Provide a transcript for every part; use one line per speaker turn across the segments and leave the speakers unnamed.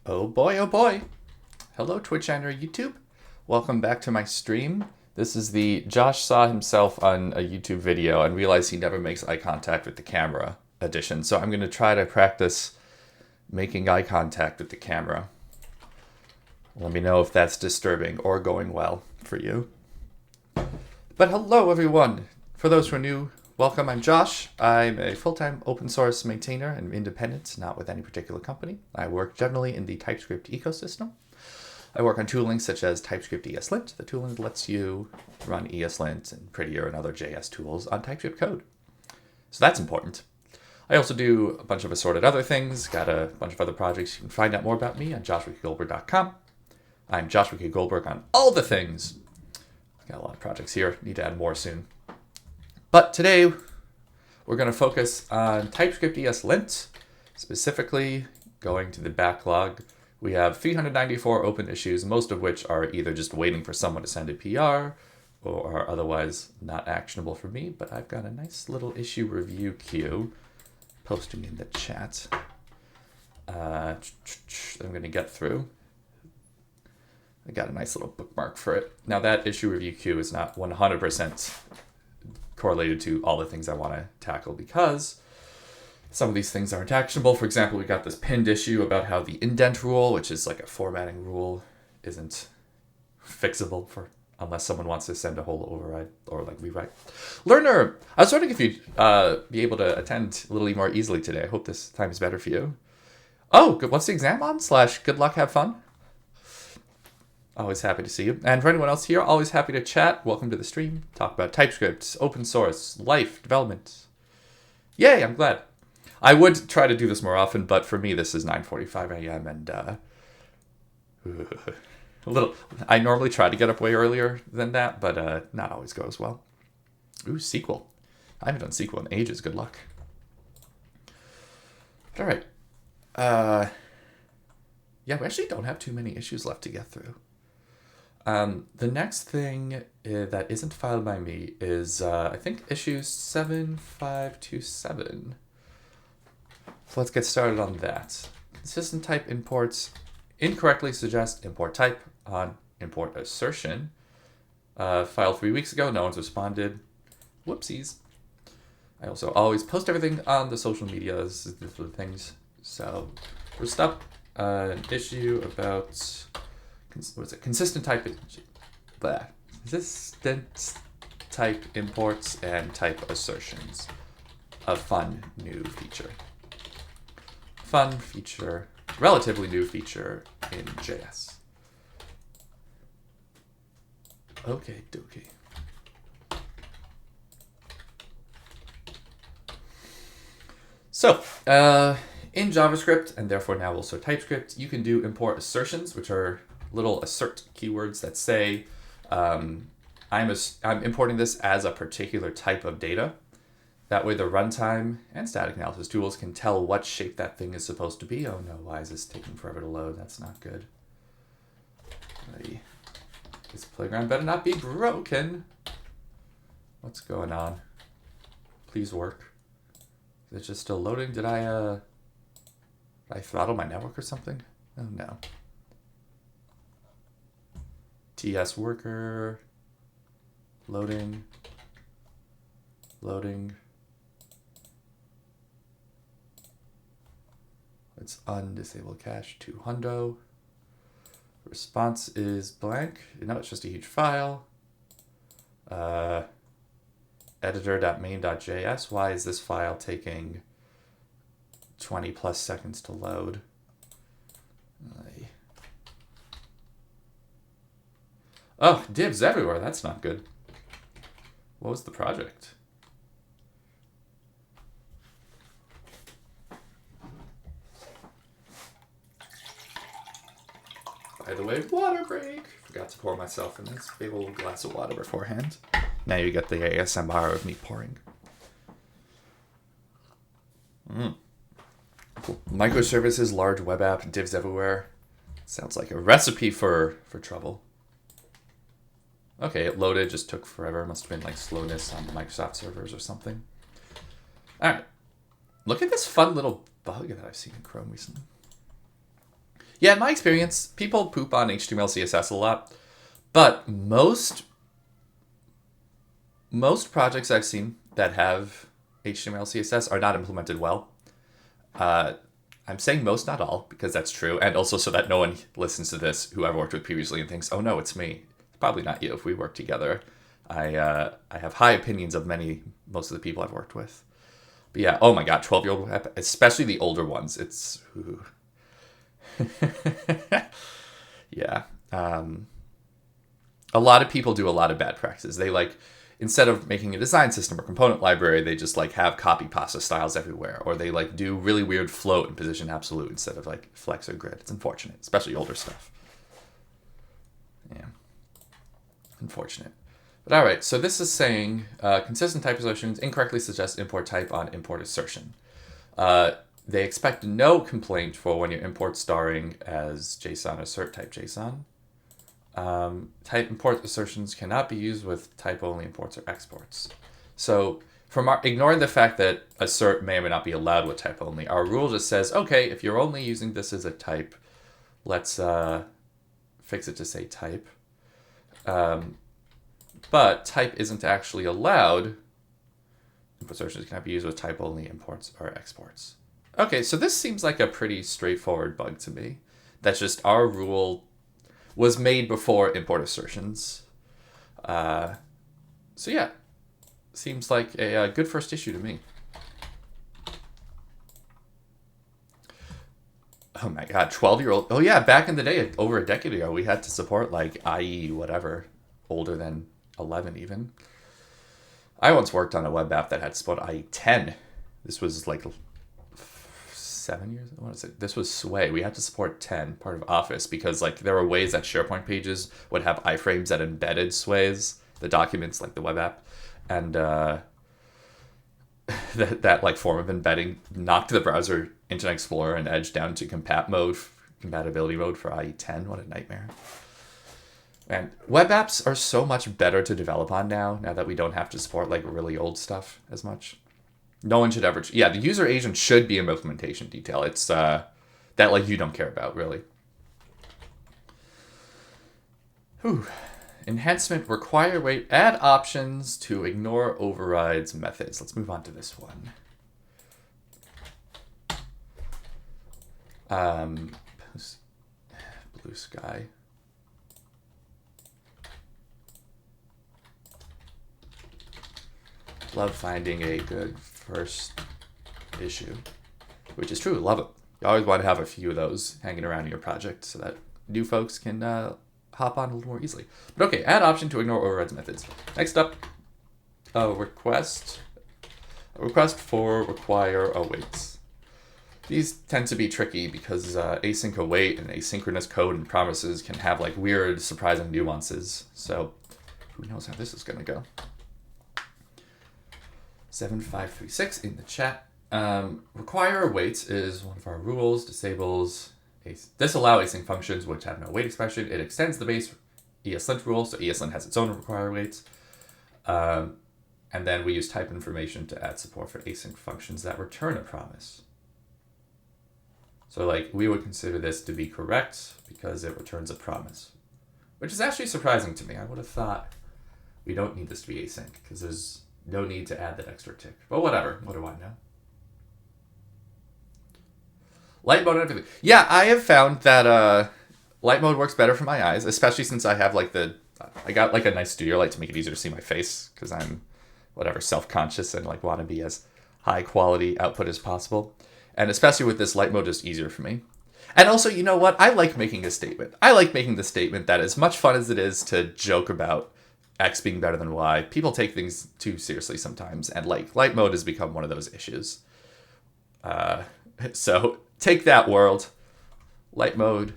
Oh boy, oh boy. Hello, Twitch and or YouTube. Welcome back to my stream. This is the Josh saw himself on a YouTube video and realized he never makes eye contact with the camera edition. So I'm going to try to practice making eye contact with the camera. Let me know if that's disturbing or going well for you. But hello, everyone. For those who are new, welcome. I'm Josh. I'm a full-time open source maintainer and independent, not with any particular company. I work generally in the TypeScript ecosystem. I work on tooling such as typescript-eslint, the tooling that lets you run ESLint and Prettier and other JS tools on TypeScript code. So that's important. I also do a bunch of assorted other things, got a bunch of other projects. You can find out more about me on joshwickygoldberg.com. I'm Joshua K. Goldberg on all the things. Got a lot of projects here, need to add more soon. But today, we're going to focus on TypeScript-eslint, specifically going to the backlog. We have 394 open issues, most of which are either just waiting for someone to send a PR or are otherwise not actionable for me, but I've got a nice little issue review queue posting in the chat that I'm going to get through. I got a nice little bookmark for it. Now that issue review queue is not 100% correlated to all the things I want to tackle because some of these things aren't actionable. For example, we got this pinned issue about how the indent rule, which is like a formatting rule, isn't fixable for unless someone wants to send a whole override or like rewrite. Learner, I was wondering if you'd be able to attend a little more easily today. I hope this time is better for you. Oh, good. What's the exam on? / good luck, have fun. Always happy to see you. And for anyone else here, always happy to chat. Welcome to the stream. Talk about TypeScript, open source, life, development. Yay, I'm glad. I would try to do this more often, but for me, this is 9:45 a.m. and a little. I normally try to get up way earlier than that, but not always goes well. Ooh, SQL. I haven't done SQL in ages. Good luck. All right. Yeah, we actually don't have too many issues left to get through. The next thing that isn't filed by me is, I think, issue 7527. So let's get started on that. Consistent type imports incorrectly suggest import type on import assertion. Filed 3 weeks ago, no one's responded. Whoopsies. I also always post everything on the social medias, the things. So first up, an issue about... what is it? Consistent type imports and type assertions. A fun new feature. Fun feature, relatively new feature in JS. Okay, dokie. So, in JavaScript, and therefore now also TypeScript, you can do import assertions, which are little assert keywords that say, I'm importing this as a particular type of data. That way the runtime and static analysis tools can tell what shape that thing is supposed to be. Oh no, why is this taking forever to load? That's not good. Ready. This playground better not be broken. What's going on? Please work. Is it just still loading? Did I throttle my network or something? Oh no. TS worker, loading. Let's undisable cache to hundo. Response is blank. No, it's just a huge file. Editor.main.js. Why is this file taking 20 plus seconds to load? Oh, divs everywhere. That's not good. What was the project? By the way, water break. Forgot to pour myself a nice big old glass of water beforehand. Now you get the ASMR of me pouring. Cool. Microservices, large web app, divs everywhere. Sounds like a recipe for trouble. Okay, it loaded, just took forever. Must have been like slowness on the Microsoft servers or something. All right. Look at this fun little bug that I've seen in Chrome recently. Yeah, in my experience, people poop on HTML, CSS a lot, but most projects I've seen that have HTML, CSS are not implemented well. I'm saying most, not all, because that's true, and also so that no one listens to this who I've worked with previously and thinks, oh no, it's me. It's probably not you if we work together. I have high opinions of most of the people I've worked with. But yeah, oh my god, 12-year-old web, especially the older ones. It's... yeah. A lot of people do a lot of bad practices. They instead of making a design system or component library, they just have copy pasta styles everywhere, or they do really weird float and position absolute instead of flex or grid. It's unfortunate, especially older stuff. Yeah, unfortunate. But all right, so this is saying consistent type assertions incorrectly suggest import type on import assertion. They expect no complaint for when your import starring as JSON assert type JSON. Type import assertions cannot be used with type-only imports or exports. So from ignoring the fact that assert may or may not be allowed with type-only, our rule just says, okay, if you're only using this as a type, let's fix it to say type. But type isn't actually allowed. Import assertions cannot be used with type-only imports or exports. Okay, so this seems like a pretty straightforward bug to me. That's just our rule was made before import assertions. So yeah, seems like a good first issue to me. Oh my god, 12-year-old. Oh yeah, back in the day, over a decade ago, we had to support IE whatever, older than 11 even. I once worked on a web app that had to support IE 10. This was 7 years. I want to say this was Sway. We had to support 10, part of Office, because there were ways that SharePoint pages would have iframes that embedded Sways, the documents, the web app, and that form of embedding knocked the browser Internet Explorer and Edge down to compatibility mode for IE 10. What a nightmare. And web apps are so much better to develop on now that we don't have to support really old stuff as much. No one should ever... Yeah, the user agent should be an implementation detail. It's that you don't care about, really. Whew. Enhancement, require wait, add options to ignore overrides methods. Let's move on to this one. Blue sky. Love finding a good first issue, which is true. Love it. You always want to have a few of those hanging around in your project so that new folks can hop on a little more easily. But okay, add option to ignore overrides methods. Next up, a request for require awaits. These tend to be tricky because async await and asynchronous code and promises can have weird, surprising nuances. So who knows how this is going to go. 7536 in the chat. Require awaits is one of our rules. Disallow async functions which have no wait expression. It extends the base ESLint rule, so ESLint has its own require awaits. And then we use type information to add support for async functions that return a promise. So we would consider this to be correct because it returns a promise, which is actually surprising to me. I would have thought we don't need this to be async because there's no need to add that extra tick. But whatever. What do I know? Light mode and everything. Yeah, I have found that light mode works better for my eyes, especially since I have I got a nice studio light to make it easier to see my face because I'm self-conscious and want to be as high quality output as possible. And especially with this, light mode is easier for me. And also, you know what? I like making a statement. I like making the statement that as much fun as it is to joke about X being better than Y, people take things too seriously sometimes. And light mode has become one of those issues. So take that, world. Light mode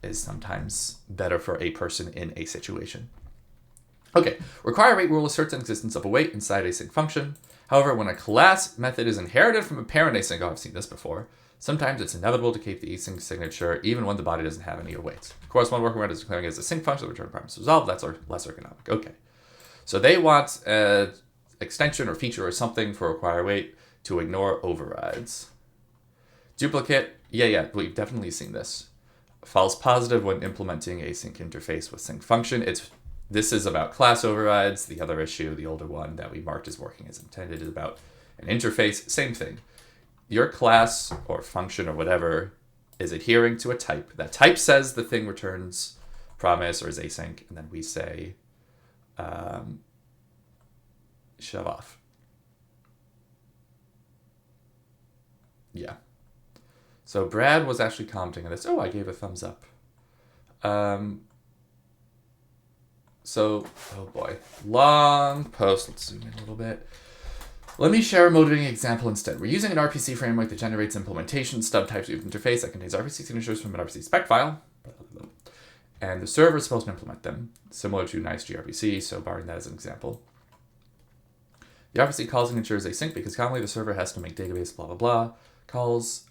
is sometimes better for a person in a situation. Okay, require wait rule asserts the existence of a wait inside async function. However, when a class method is inherited from a parent async, I've seen this before, sometimes it's inevitable to keep the async signature even when the body doesn't have any awaits. Of course, one workaround is declaring it as a sync function, the return promise resolved. That's less ergonomic. Okay. So they want an extension or feature or something for require wait to ignore overrides. Duplicate, yeah, we've definitely seen this. False positive when implementing async interface with sync function. This is about class overrides. The other issue, the older one that we marked as working as intended, is about an interface. Same thing. Your class or function or whatever is adhering to a type. That type says the thing returns promise or is async, and then we say shove off. Yeah. So Brad was actually commenting on this. Oh, I gave a thumbs up. So, oh boy, long post. Let's zoom in a little bit. Let me share a motivating example instead. We're using an RPC framework that generates implementation stub types of interface that contains RPC signatures from an RPC spec file. And the server is supposed to implement them, similar to nice gRPC, so borrowing that as an example. The RPC call signature is async because commonly the server has to make database blah blah blah calls.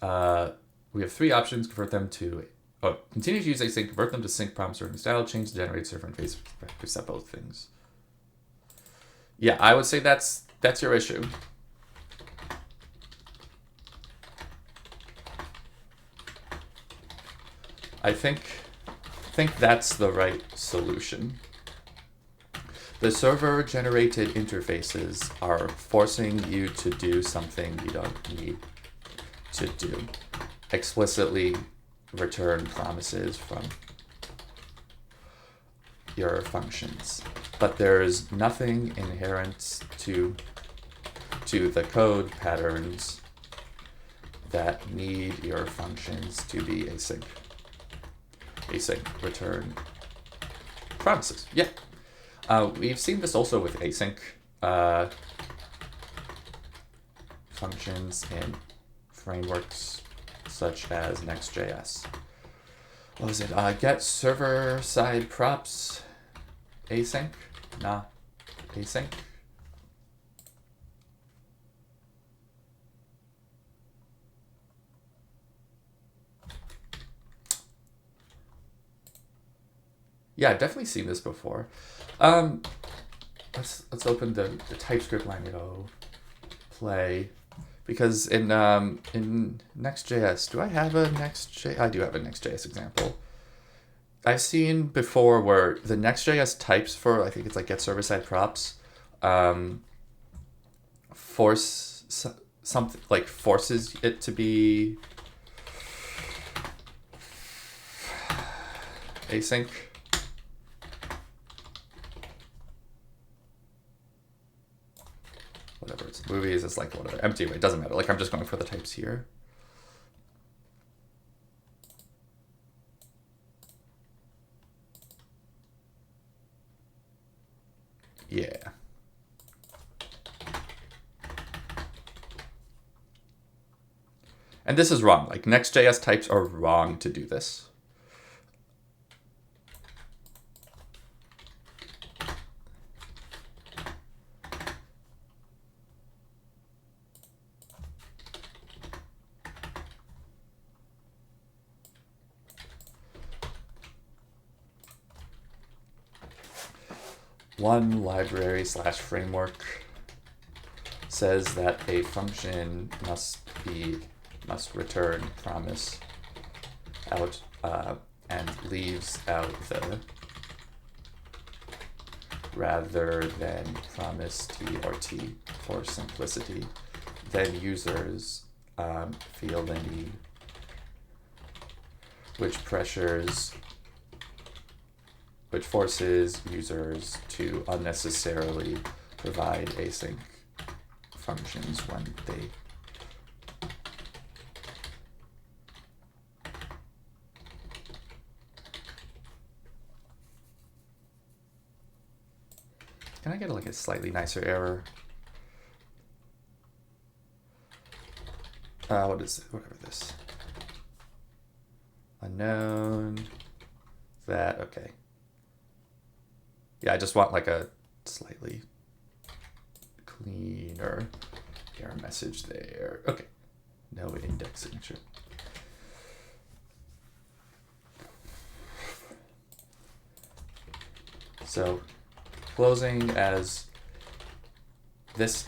We have three options: convert them to, continue to use async, convert them to sync promise or style, change the generate server interface, set both things. Yeah, I would say that's your issue. I think that's the right solution. The server-generated interfaces are forcing you to do something you don't need to do. Explicitly return promises from your functions. But there's nothing inherent to the code patterns that need your functions to be async. Async return promises. Yeah. We've seen this also with async functions in frameworks such as Next.js. What was it? Get server-side props async? Nah, async. Yeah, I've definitely seen this before. Let's open the TypeScript Lambda play, because in Next.js, do I have a Next.js? I do have a Next.js example. I've seen before where the Next.js types for, I think it's like get server-side props, force something, like forces it to be async. Whatever, it's movies, it's like whatever, empty, it doesn't matter. Like I'm just going for the types here. Yeah. And this is wrong. Like Next.js types are wrong to do this. One library/framework says that a function must return promise out and leaves out the rather than promise t or t for simplicity. Then users feel the need, which forces users to unnecessarily provide async functions when they Can I get like a slightly nicer error? What is it? Whatever this. Unknown. That, okay. Yeah, I just want like a slightly cleaner error message there. Okay. No index signature. So closing as this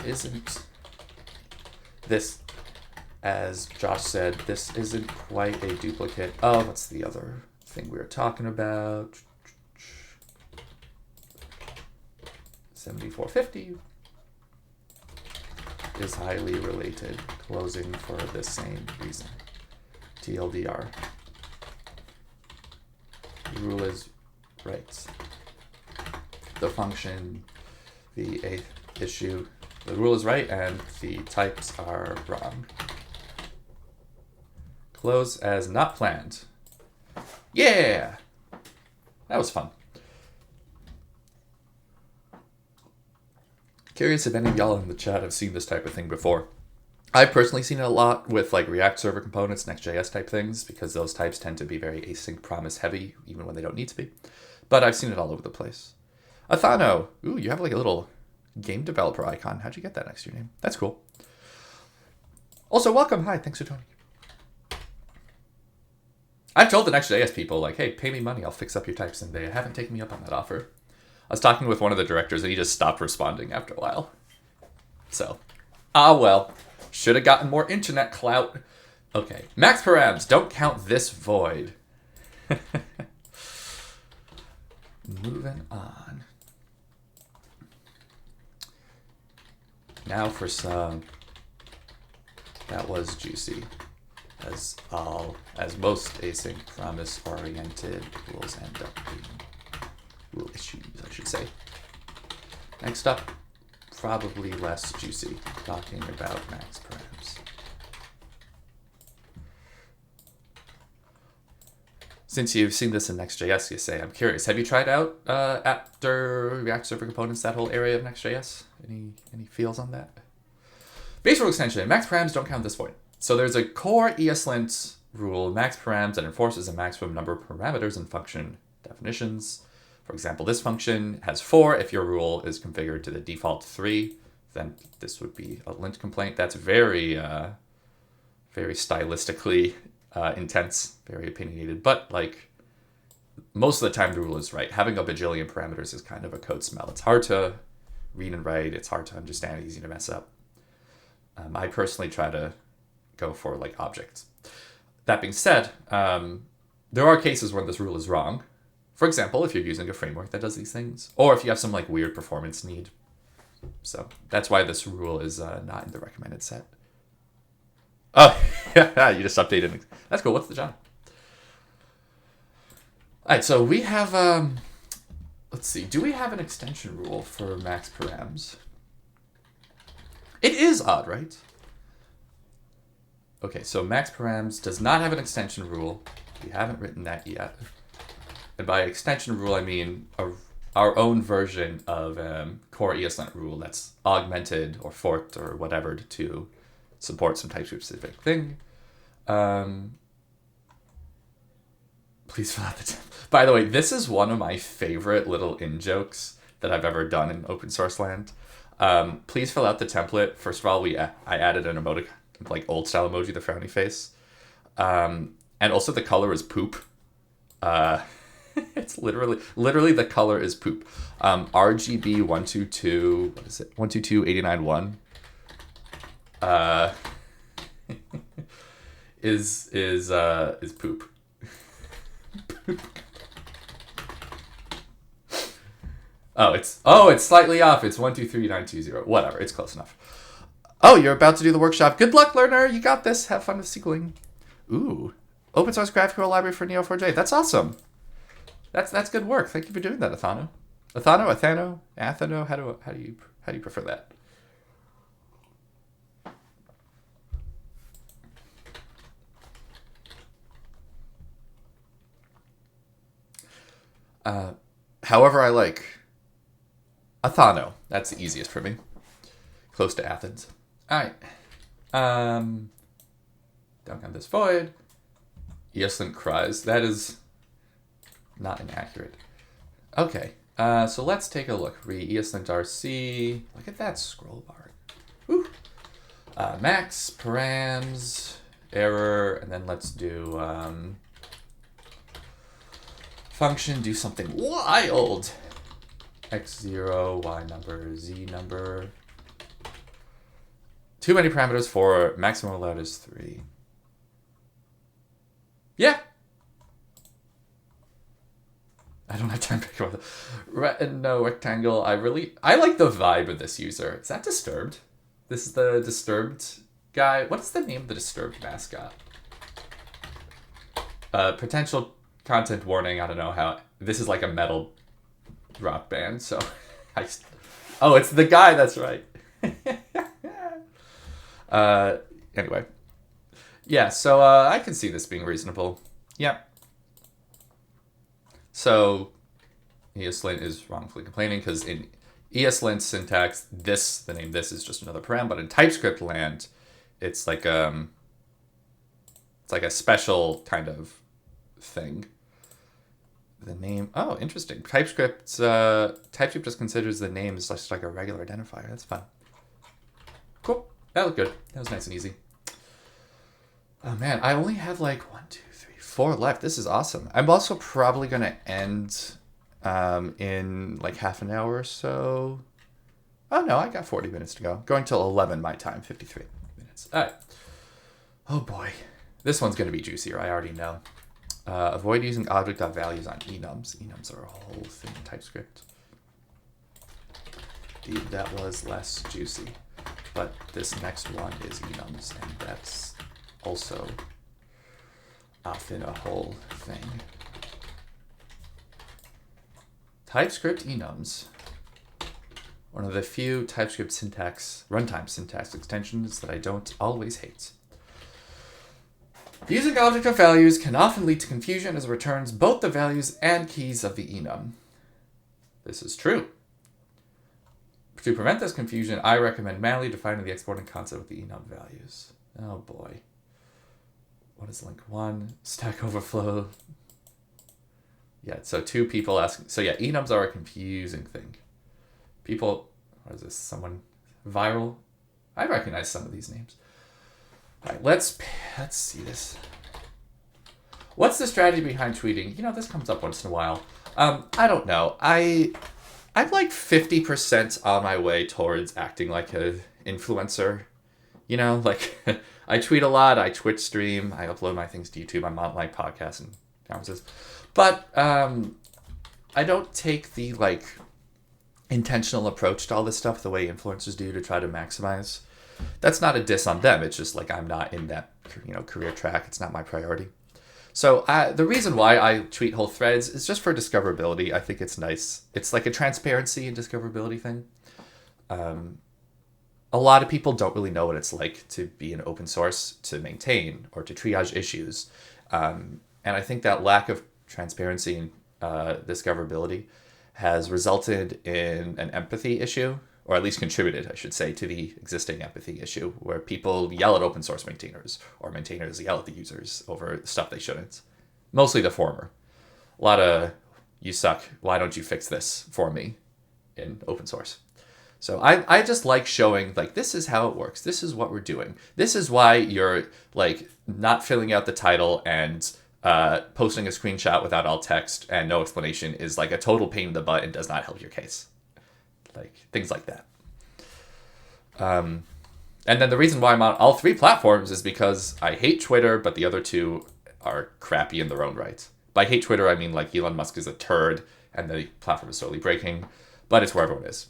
as Josh said, this isn't quite a duplicate of, what's the other thing we were talking about? 7450 is highly related, closing for the same reason. TLDR. The rule is right. The function, the eighth issue, the rule is right and the types are wrong. Close as not planned. Yeah! That was fun. Curious if any of y'all in the chat have seen this type of thing before. I've personally seen it a lot with like React server components, Next.js type things, because those types tend to be very async promise heavy, even when they don't need to be. But I've seen it all over the place. Athano, ooh, you have like a little game developer icon. How'd you get that next to your name? That's cool. Also, welcome. Hi, thanks for joining. I've told the Next.js people, like, hey, pay me money, I'll fix up your types, and they haven't taken me up on that offer. I was talking with one of the directors, and he just stopped responding after a while. So, well. Should have gotten more internet clout. Okay, max params, don't count this void. Moving on. Now for some, that was juicy. As most async promise oriented rules end up being rule issues, I should say. Next up, probably less juicy, talking about max params. Since you've seen this in Next.js, you say, I'm curious, have you tried out after React Server Components, that whole area of Next.js? Any feels on that? Base rule extension, max params don't count this void. So there's a core ESLint rule, max params, that enforces a maximum number of parameters in function definitions. For example, this function has 4. If your rule is configured to the default 3, then this would be a lint complaint. That's very, very stylistically intense, very opinionated. But like most of the time, the rule is right. Having a bajillion parameters is kind of a code smell. It's hard to read and write. It's hard to understand. Easy to mess up. I personally try to go for like objects. That being said, there are cases where this rule is wrong. For example, if you're using a framework that does these things, or if you have some like weird performance need. So that's why this rule is not in the recommended set. Oh, yeah, you just updated. That's cool. What's the job? All right, so we have, let's see. Do we have an extension rule for max params? It is odd, right? Okay, so max params does not have an extension rule. We haven't written that yet. And by extension rule, I mean our own version of core ESLint rule that's augmented or forked or whatever to support some TypeScript-specific thing. Please fill out the template. By the way, this is one of my favorite little in-jokes that I've ever done in open source land. Please fill out the template. First of all, I added an emoticon, like old style emoji, the frowny face. And also the color is poop. It's literally the color is poop. RGB 122, what is it? 122.89.1. Is poop. It's slightly off. It's 123.920. Whatever, it's close enough. Oh, you're about to do the workshop. Good luck, learner. You got this. Have fun with sequeling. Ooh, open source graphical library for Neo4j. That's awesome. That's good work. Thank you for doing that, Athano. Athano. How do you prefer that? However I like. Athano. That's the easiest for me. Close to Athens. All right. Don't count this void. ESLint cries. That is not inaccurate. Okay. So let's take a look. ESLint RC. Look at that scroll bar. Woo. Max params error, and then let's do function. Do something wild. X0, Y number, Z number. Too many parameters for maximum allowed is 3. Yeah. I don't have time to pick up no rectangle. I like the vibe of this user. Is that Disturbed? This is the Disturbed guy. What is the name of the Disturbed mascot? Potential content warning. I don't know how. This is like a metal rock band. So, oh, it's the guy. That's right. Anyway. Yeah, so I can see this being reasonable. Yeah. So ESLint is wrongfully complaining because in ESLint syntax, the name this is just another param, but in TypeScript land, it's like a special kind of thing. The name, oh, interesting. TypeScript just considers the name as just like a regular identifier. That's fun. Cool. That was good. That was nice and easy. Oh man, I only have like 4 left. This is awesome. I'm also probably going to end in like half an hour or so. Oh no, I got 40 minutes to go. Going till 11 my time, 53 minutes. All right. Oh boy. This one's going to be juicier, I already know. Avoid using object.values on enums. Enums are a whole thing in TypeScript. Dude, that was less juicy. But this next one is enums, and that's also often a whole thing. TypeScript enums. One of the few TypeScript runtime syntax extensions that I don't always hate. Using object.values can often lead to confusion as it returns both the values and keys of the enum. This is true. To prevent this confusion, I recommend manually defining the exporting concept with the enum values. Oh boy. What is link 1? Stack Overflow. Yeah, so 2 people asking. So yeah, enums are a confusing thing. People, what is this? Someone viral? I recognize some of these names. All right, let's see this. What's the strategy behind tweeting? You know, this comes up once in a while. I don't know. I'm like 50% on my way towards acting like an influencer. You know, like I tweet a lot, I Twitch stream, I upload my things to YouTube, I'm on my podcasts and conferences. But I don't take the like intentional approach to all this stuff the way influencers do to try to maximize. That's not a diss on them. It's just like I'm not in that career track. It's not my priority. So the reason why I tweet whole threads is just for discoverability. I think it's nice. It's like a transparency and discoverability thing. A lot of people don't really know what it's like to be an open source, to maintain, or to triage issues. And I think that lack of transparency and discoverability has resulted in an empathy issue, or at least contributed, I should say, to the existing empathy issue, where people yell at open source maintainers, or maintainers yell at the users over stuff they shouldn't. Mostly the former. A lot of, you suck, why don't you fix this for me in open source? So I just like showing, like, this is how it works. This is what we're doing. This is why you're, like, not filling out the title and posting a screenshot without alt text and no explanation is, like, a total pain in the butt and does not help your case. Like, things like that. And then the reason why I'm on all 3 platforms is because I hate Twitter, but the other 2 are crappy in their own right. By hate Twitter, I mean, like, Elon Musk is a turd and the platform is slowly breaking, but it's where everyone is.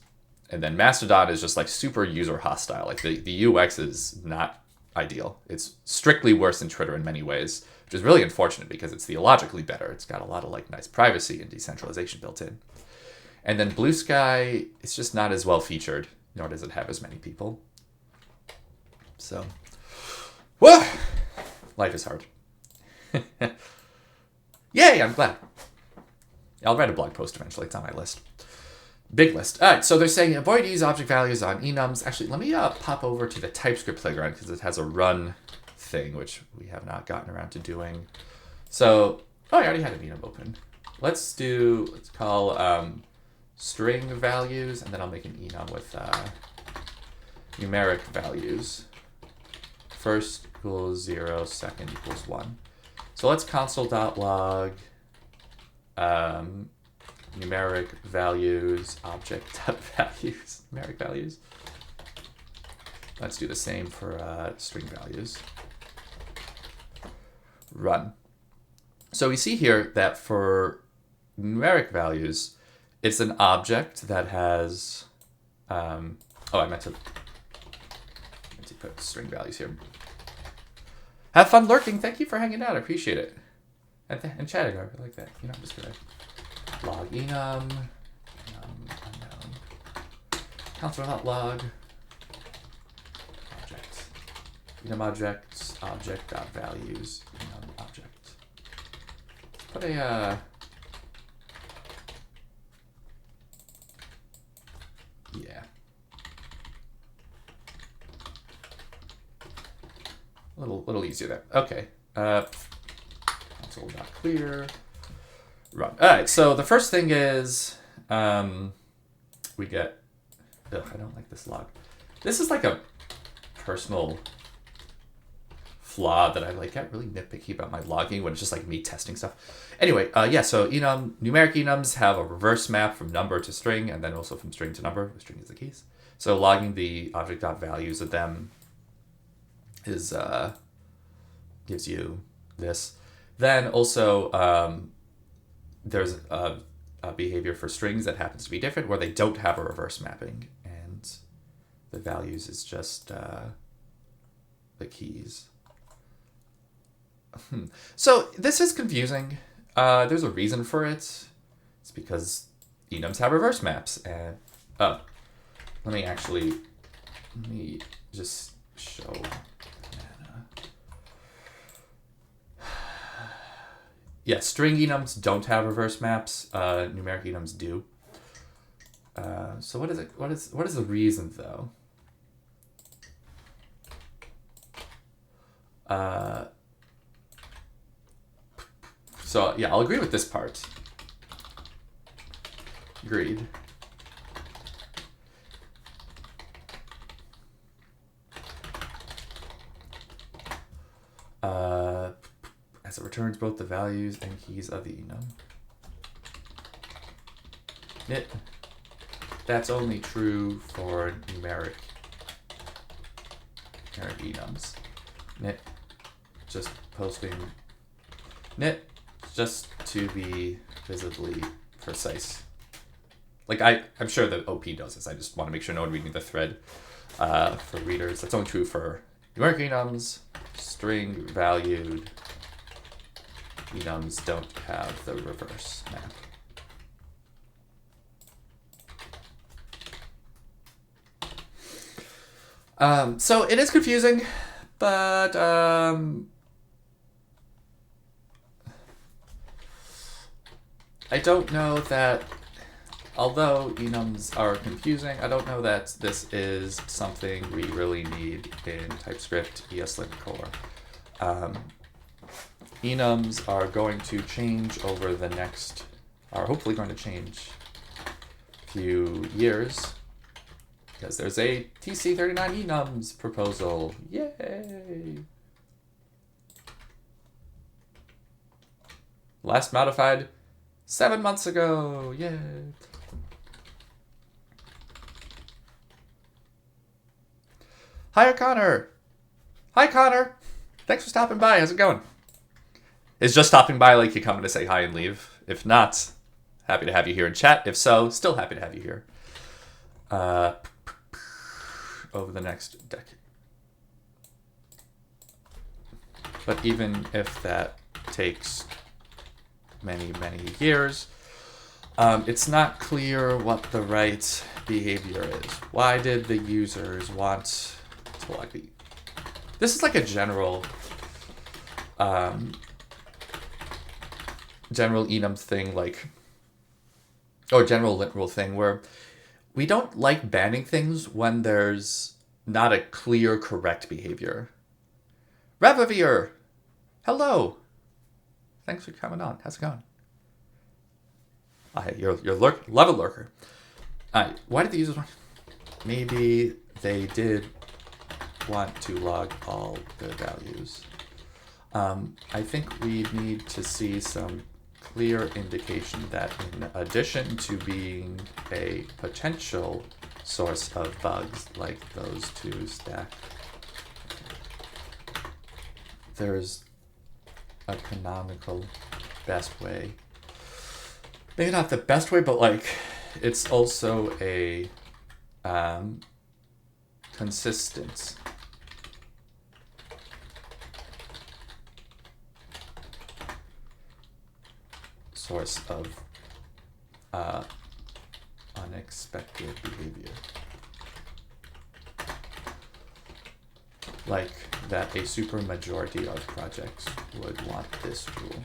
And then Mastodon is just like super user hostile. Like the UX is not ideal. It's strictly worse than Twitter in many ways, which is really unfortunate because it's theologically better. It's got a lot of like nice privacy and decentralization built in. And then Blue Sky, it's just not as well featured, nor does it have as many people. So, whoa, life is hard. Yay, I'm glad. I'll write a blog post eventually. It's on my list. Big list. All right, so they're saying avoid use object values on enums. Actually, let me pop over to the TypeScript playground because it has a run thing, which we have not gotten around to doing. So, oh, I already had an enum open. Let's call string values, and then I'll make an enum with numeric values. First equals 0, second equals 1. So let's console.log numeric values, object values, numeric values. Let's do the same for string values. Run. So we see here that for numeric values, it's an object that has, oh, I meant to put string values here. Have fun lurking. Thank you for hanging out. I appreciate it. And chatting, I like that. You know, I'm just gonna log enum, unknown, console.log, object, enum objects, object.values, enum object. Put a, yeah. A little easier there. Okay. Console.clear. Run. All right. So the first thing is we get. Ugh, I don't like this log. This is like a personal flaw that I like. Get really nitpicky about my logging when it's just like me testing stuff. Anyway, yeah. So numeric enums have a reverse map from number to string, and then also from string to number. The string is the keys. So logging the object.values of them is gives you this. Then also there's a behavior for strings that happens to be different where they don't have a reverse mapping, and the values is just the keys. So this is confusing. There's a reason for it. It's because enums have reverse maps, and let me just show. Yeah, string enums don't have reverse maps. Numeric enums do. So what is it? What is the reason though? So yeah, I'll agree with this part. Agreed. As it returns both the values and keys of the enum. That's only true for numeric enums. Just posting just to be visibly precise. Like I'm sure that OP does this. I just want to make sure no one reading the thread for readers. That's only true for numeric enums. String valued enums don't have the reverse map. So it is confusing, but I don't know that, although enums are confusing, I don't know that this is something we really need in TypeScript-eslint core. Enums are going to change over the next, are hopefully going to change few years, because there's a TC39 enums proposal. Yay! Last modified 7 months ago. Yay! Hi, Connor. Hi, Connor. Thanks for stopping by. How's it going? Is just stopping by like you coming to say hi and leave? If not, happy to have you here in chat. If so, still happy to have you here. Over the next decade. But even if that takes many, many years, it's not clear what the right behavior is. Why did the users want to log the... This is like a general enum thing, like, or general lint rule thing, where we don't like banning things when there's not a clear correct behavior. Revavir, hello. Thanks for coming on. How's it going? You're love a lurker. Why did the users want? Maybe they did want to log all the values. I think we need to see some clear indication that in addition to being a potential source of bugs like those two stack. There's a canonical best way. Maybe not the best way, but like it's also a consistent source of unexpected behavior. Like that a super majority of projects would want this rule.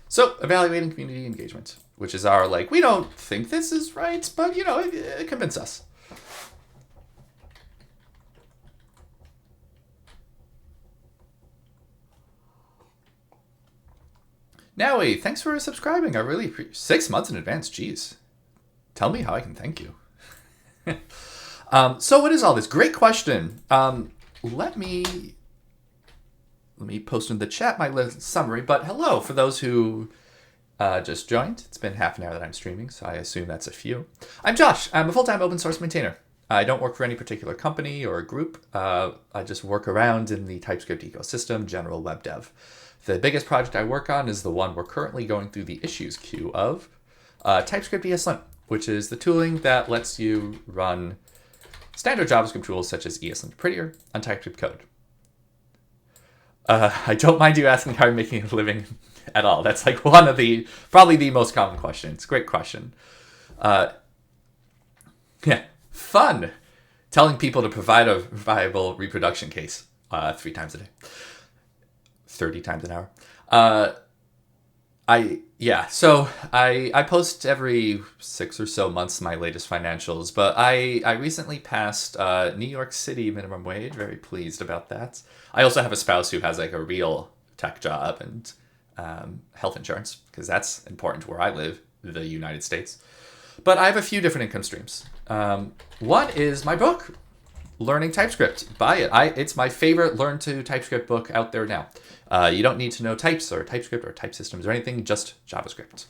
So evaluating community engagement, which is our like, we don't think this is right, but you know, it convince us. Nowie, thanks for subscribing. I really appreciate 6 months in advance. Jeez. Tell me how I can thank you. So what is all this? Great question. Let me post in the chat my little summary. But hello, for those who just joined. It's been half an hour that I'm streaming, so I assume that's a few. I'm Josh. I'm a full-time open source maintainer. I don't work for any particular company or group. I just work around in the TypeScript ecosystem, general web dev. The biggest project I work on is the one we're currently going through the issues queue of, typescript-eslint, which is the tooling that lets you run standard JavaScript tools such as ESLint Prettier on TypeScript code. I don't mind you asking how I'm making a living at all. That's like one of the, probably the most common questions. Great question. Yeah, fun. Telling people to provide a viable reproduction case 3 times a day. 30 times an hour. So I post every 6 or so months my latest financials, but I recently passed New York City minimum wage. Very pleased about that. I also have a spouse who has like a real tech job and health insurance, because that's important where I live, the United States. But I have a few different income streams. One is my book, Learning TypeScript. Buy it. It's my favorite Learn to TypeScript book out there now. You don't need to know types or TypeScript or type systems or anything, just JavaScript.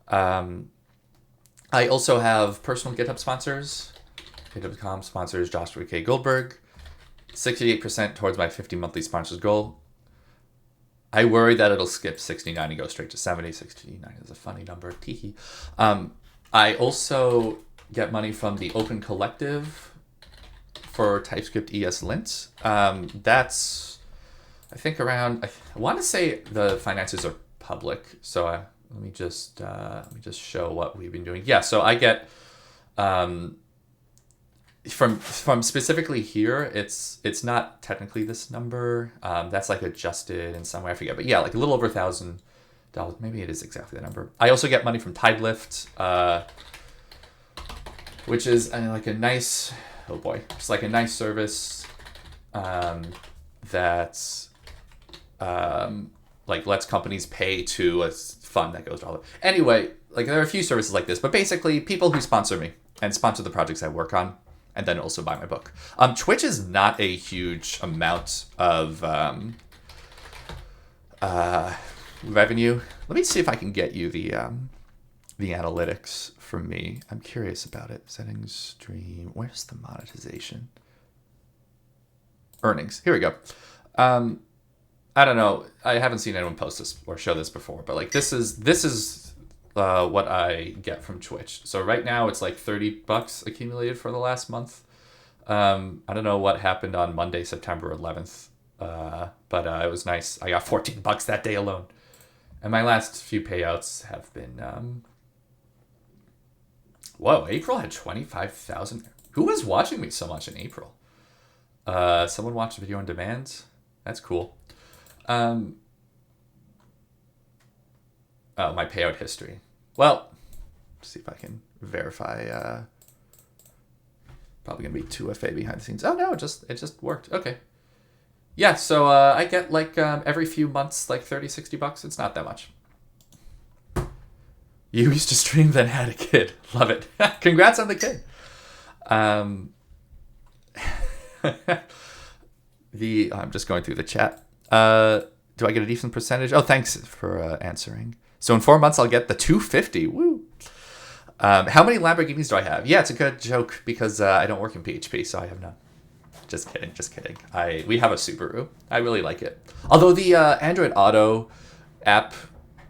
I also have personal GitHub sponsors. GitHub.com sponsors Joshua K. Goldberg. 68% towards my 50 monthly sponsors goal. I worry that it'll skip 69 and go straight to 70. 69 is a funny number. Teehee. I also get money from the Open Collective for TypeScript-eslint. That's, I think around, I want to say the finances are public. So let me just show what we've been doing. Yeah, so I get from specifically here, it's not technically this number. That's like adjusted in some way, I forget. But yeah, like a little over $1,000. Maybe it is exactly the number. I also get money from TideLift, which is like a nice, oh boy, it's like a nice service that's like lets companies pay to a fund that goes to all of it. Anyway, like there are a few services like this, but basically people who sponsor me and sponsor the projects I work on, and then also buy my book. Twitch is not a huge amount of revenue. Let me see if I can get you the analytics from me. I'm curious about it. Settings, stream. Where's the monetization? Earnings. Here we go. I don't know. I haven't seen anyone post this or show this before, but like this is what I get from Twitch. So right now it's like $30 accumulated for the last month. I don't know what happened on Monday, September 11th, but it was nice. I got $14 that day alone. And my last few payouts have been, whoa, April had 25,000. Who was watching me so much in April? Someone watched video on demand. That's cool. Oh, my payout history. Well, see if I can verify. Probably gonna be 2FA behind the scenes. Oh no, it just worked. Okay. Yeah, so I get like every few months like $30-$60. It's not that much. You used to stream then had a kid. Love it. Congrats on the kid. I'm just going through the chat. Do I get a decent percentage? Oh, thanks for answering. So in 4 months, I'll get the $250. Woo. How many Lamborghinis do I have? Yeah, it's a good joke because I don't work in PHP, so I have none. Just kidding, just kidding. We have a Subaru. I really like it. Although the Android Auto app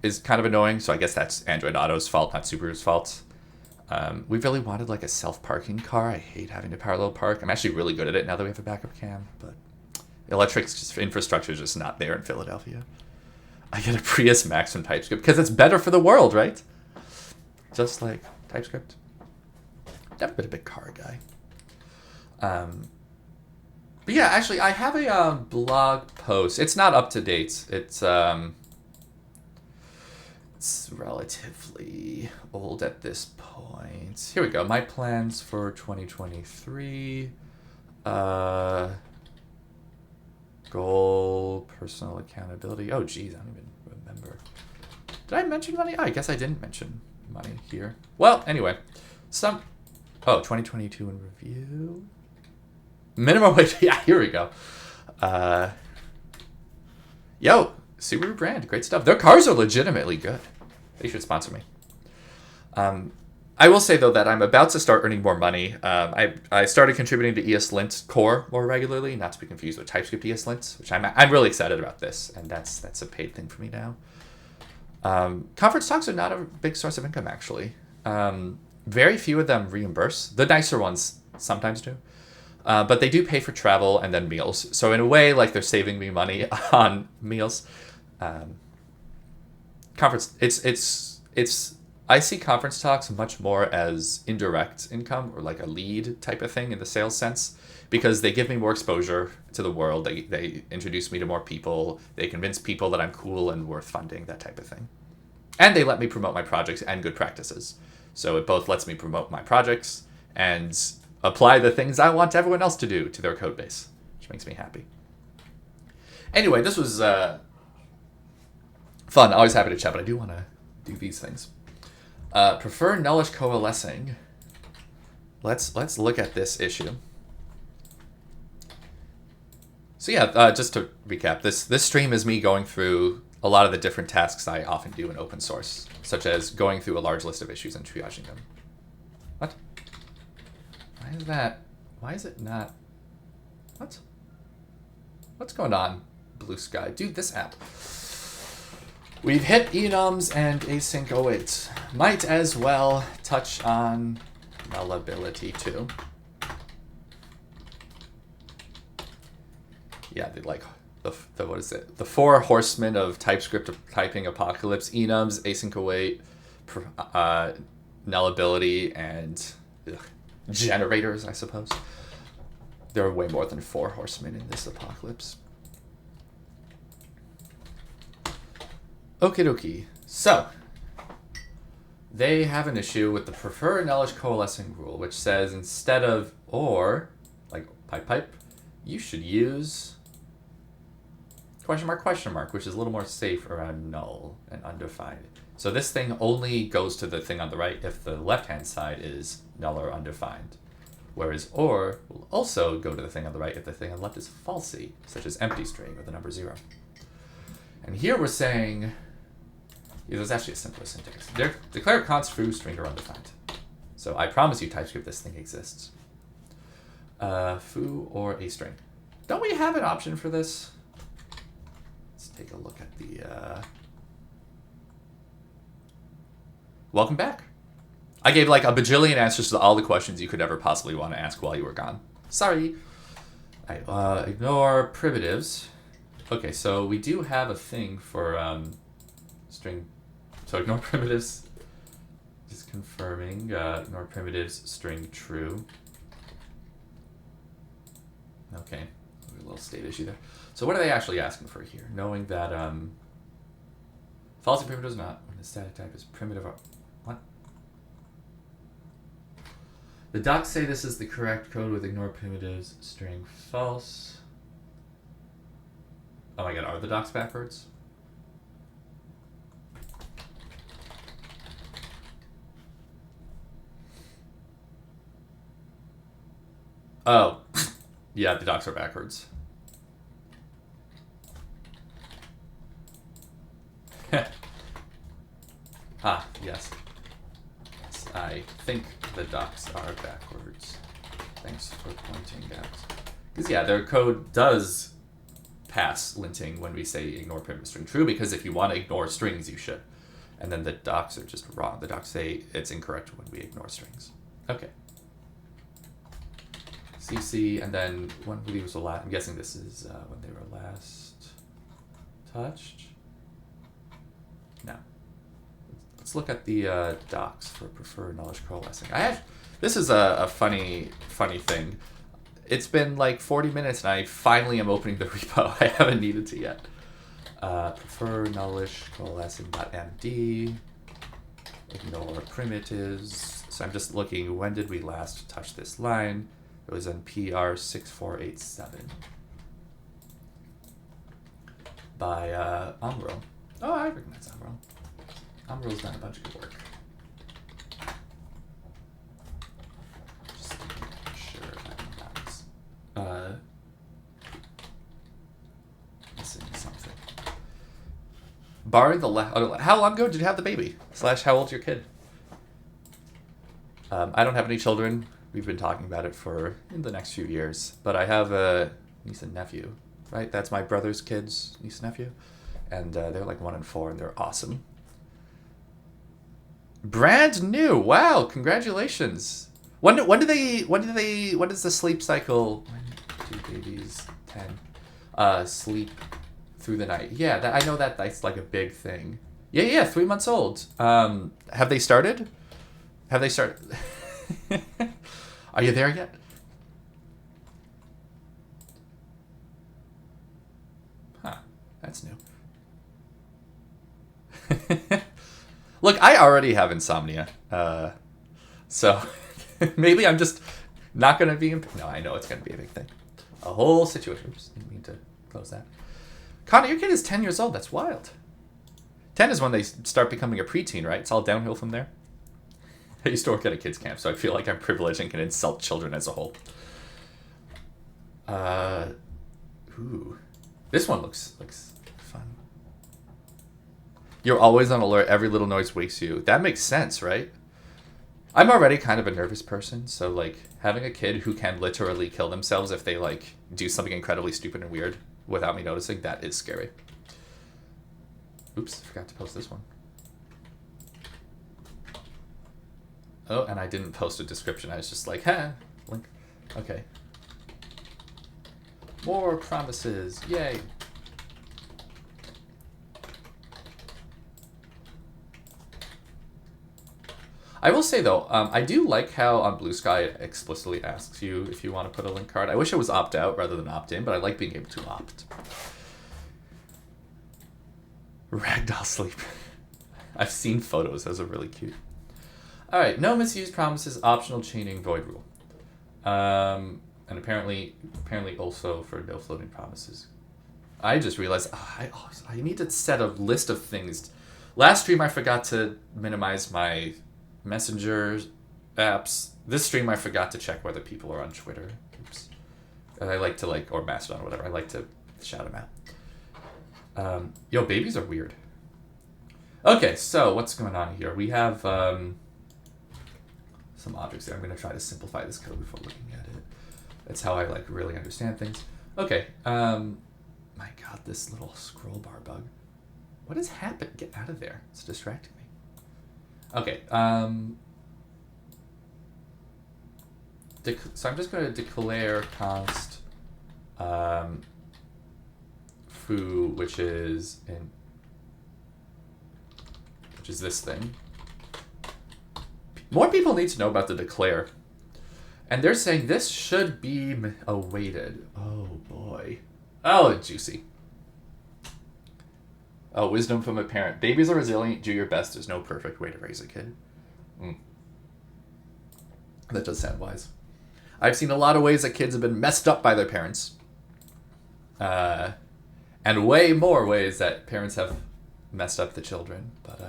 is kind of annoying, so I guess that's Android Auto's fault, not Subaru's fault. We really wanted like a self-parking car. I hate having to parallel park. I'm actually really good at it now that we have a backup cam, but infrastructure is just not there in Philadelphia. I get a Prius Max from TypeScript because it's better for the world, right? Just like TypeScript. Never been a big car guy. But yeah, actually, I have a blog post. It's not up to date. It's relatively old at this point. Here we go. My plans for 2023. Goal, personal accountability. Oh, geez, I don't even remember. Did I mention money? Oh, I guess I didn't mention money here. Well, anyway, 2022 in review. Minimum wage. Yeah, here we go. Subaru brand, great stuff. Their cars are legitimately good. They should sponsor me. I will say though that I'm about to start earning more money. I started contributing to ESLint core more regularly, not to be confused with typescript-eslint, which I'm really excited about this, and that's a paid thing for me now. Conference talks are not a big source of income actually. Very few of them reimburse. The nicer ones sometimes do. But they do pay for travel and then meals. So in a way, like they're saving me money on meals. I see conference talks much more as indirect income or like a lead type of thing in the sales sense, because they give me more exposure to the world. They introduce me to more people. They convince people that I'm cool and worth funding, that type of thing. And they let me promote my projects and good practices. So it both lets me promote my projects and apply the things I want everyone else to do to their code base, which makes me happy. Anyway, this was fun. Always happy to chat, but I do want to do these things. Prefer nullish coalescing. Let's look at this issue. So yeah, just to recap, this stream is me going through a lot of the different tasks I often do in open source, such as going through a large list of issues and triaging them. What? Why is that? Why is it not? What? What's going on, Blue Sky? Dude, this app. We've hit enums and async 08. Might as well touch on nullability too. Yeah, the what is it? The 4 horsemen of TypeScript typing apocalypse: enums, async 08, nullability, and generators, I suppose. There are way more than 4 horsemen in this apocalypse. Okie dokie. So, they have an issue with the prefer nullish coalescing rule, which says instead of or, like pipe, you should use question mark, which is a little more safe around null and undefined. So this thing only goes to the thing on the right if the left-hand side is null or undefined. Whereas or will also go to the thing on the right if the thing on the left is falsy, such as empty string or the number 0. And here we're saying, there's actually a simpler syntax. Declare const foo string or undefined. So I promise you, TypeScript, this thing exists. Foo or a string. Don't we have an option for this? Let's take a look at the... Welcome back. I gave like a bajillion answers to all the questions you could ever possibly want to ask while you were gone. Sorry. Ignore primitives. Okay, so we do have a thing for string. So ignore primitives. Just confirming. Ignore primitives, string true. Okay, a little state issue there. So what are they actually asking for here? Knowing that false primitive is not when the static type is primitive. What? The docs say this is the correct code with ignore primitives, string false. Oh my god, are the docs backwards? Oh, yeah, the docs are backwards. Ah, yes. I think the docs are backwards. Thanks for pointing out. Because yeah, their code does pass linting when we say ignore print string true, because if you want to ignore strings, you should. And then the docs are just wrong. The docs say it's incorrect when we ignore strings. Okay. CC, and then when we was the last, I'm guessing this is when they were last touched. No. Let's look at the docs for preferred knowledge coalescing. This is a funny thing. It's been like 40 minutes and I finally am opening the repo. I haven't needed to yet. Prefer knowledge coalescing.md. Ignore primitives. So I'm just looking, when did we last touch this line? It was in PR 6487 by Amro. Oh, I recognize Amro. Amro's done a bunch of good work. Just making sure I'm not missing something. Barring the how long ago did you have the baby? / how old's your kid? I don't have any children. We've been talking about it for in the next few years, but I have a niece and nephew, right? That's my brother's kids, niece and nephew, and they're like 1 and 4, and they're awesome. Brand new! Wow, congratulations! When is the sleep cycle? When do babies 10 sleep through the night? Yeah, I know that's like a big thing. Yeah, 3 months old. Have they started? Have they started? Are you there yet? Huh, that's new. Look, I already have insomnia, so maybe I'm just not going to be... No, I know it's going to be a big thing. A whole situation. Oops, didn't mean to close that. Connor, your kid is 10 years old. That's wild. 10 is when they start becoming a preteen, right? It's all downhill from there. I used to work at a kids camp, so I feel like I'm privileged and can insult children as a whole. Ooh. This one looks fun. You're always on alert. Every little noise wakes you. That makes sense, right? I'm already kind of a nervous person, so like having a kid who can literally kill themselves if they like do something incredibly stupid and weird without me noticing, that is scary. Oops, forgot to post this one. Oh, and I didn't post a description. I was just like, link. Okay. More promises. Yay. I will say, though, I do like how on Blue Sky it explicitly asks you if you want to put a link card. I wish it was opt-out rather than opt-in, but I like being able to opt. Ragdoll sleep. I've seen photos. Those are really cute. All right, no misuse promises, optional chaining void rule. And apparently also for no floating promises. I just realized I need to set a list of things. Last stream I forgot to minimize my Messenger apps. This stream I forgot to check whether people are on Twitter. Oops. And I like to or Mastodon or whatever. I like to shout them out. Yo, babies are weird. Okay, so what's going on here? We have some objects there. I'm going to try to simplify this code before looking at it. That's how I really understand things. Okay. My God, this little scroll bar bug. What has happened? Get out of there. It's distracting me. Okay. So I'm just going to declare const foo, which is this thing. More people need to know about the declare. And they're saying this should be awaited. Oh, boy. Oh, juicy. Oh, wisdom from a parent. Babies are resilient. Do your best. There's no perfect way to raise a kid. That does sound wise. I've seen a lot of ways that kids have been messed up by their parents. And way more ways that parents have messed up the children. But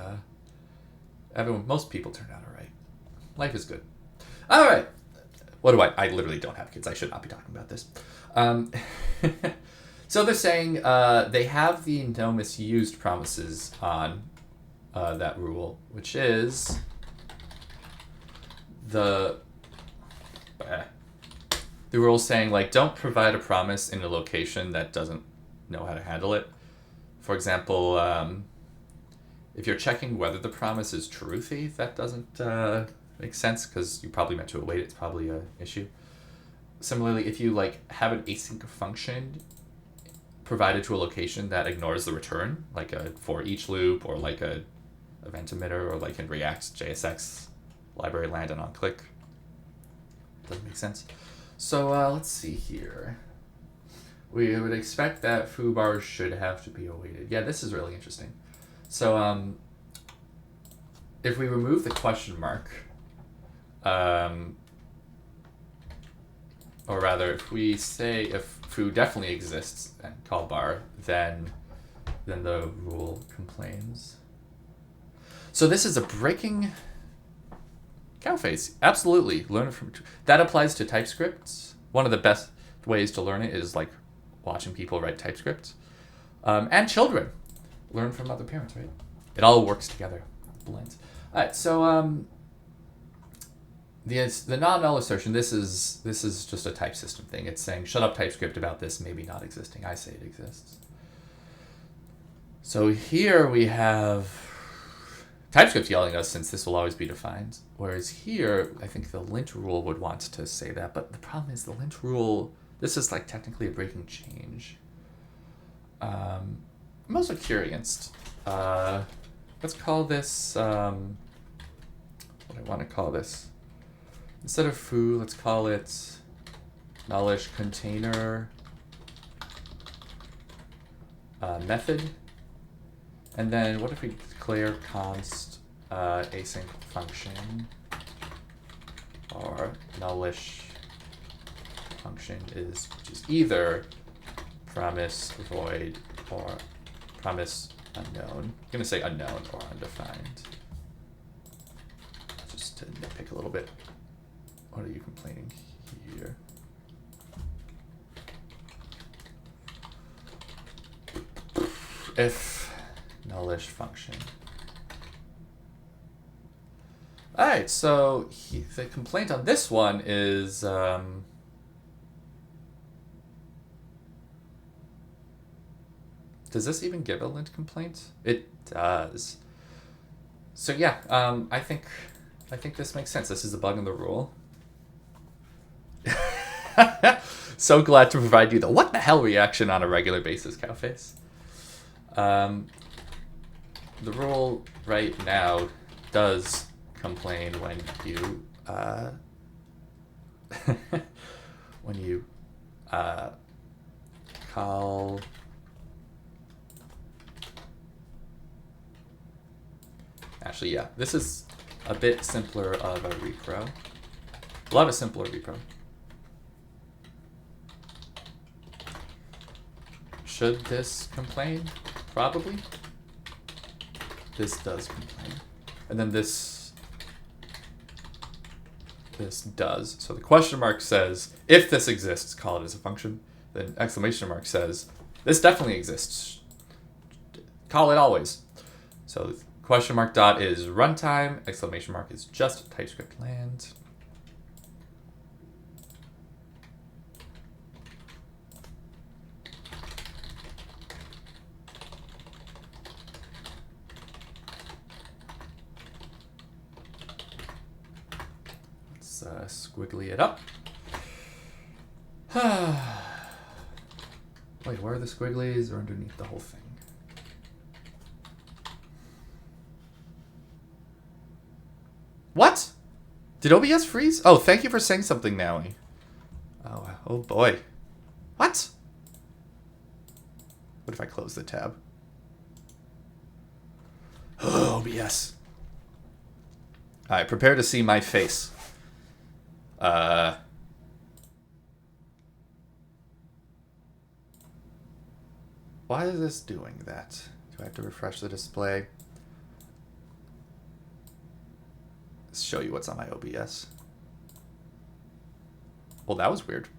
most people turn out all right. Life is good. All right. What do I literally don't have kids. I should not be talking about this. So they're saying they have the no misused promises on that rule, which is the rule saying, like, don't provide a promise in a location that doesn't know how to handle it. For example, if you're checking whether the promise is truthy, that doesn't make sense because you probably meant to await it. It's probably an issue. Similarly, if you like have an async function provided to a location that ignores the return, like a for each loop or like a event emitter or like in React JSX library land and on click, doesn't make sense. So let's see here. We would expect that foo bars should have to be awaited. Yeah, this is really interesting. So if we remove the question mark, or rather, if we say if foo definitely exists and call bar, then the rule complains. So this is a breaking cow face. Absolutely, learn it from that applies to TypeScript. One of the best ways to learn it is like watching people write TypeScript, and children learn from other parents. Right? It all works together, blends. All right, so the non-null assertion. This is just a type system thing. It's saying shut up TypeScript about this maybe not existing. I say it exists. So here we have TypeScript yelling at us since this will always be defined. Whereas here, I think the lint rule would want to say that. But the problem is the lint rule, this is like technically a breaking change. I'm also curious. Let's call this, what do I want to call this? Instead of foo, let's call it nullish container method. And then what if we declare const async function or nullish function is, which is either promise void or promise unknown. I'm going to say unknown or undefined. Just to nitpick a little bit. What are you complaining here? If nullish function. All right, so the complaint on this one is does this even give a lint complaint? It does. So yeah, I think this makes sense. This is a bug in the rule. So glad to provide you the what the hell reaction on a regular basis, Cowface. The rule right now does complain when you call actually, yeah, this is a bit simpler of a repro. A lot of simpler repro. Should this complain? Probably. This does complain. And then this does. So the question mark says, if this exists, call it as a function. Then exclamation mark says, this definitely exists. Call it always. So question mark dot is runtime. Exclamation mark is just TypeScript land. Squiggly it up. Wait, where are the squigglies? Or underneath the whole thing? What? Did OBS freeze? Oh, thank you for saying something, Nowie. Oh boy. What? What if I close the tab? Oh, OBS. Alright, prepare to see my face. Why is this doing that? Do I have to refresh the display? Let's show you what's on my OBS. Well, that was weird.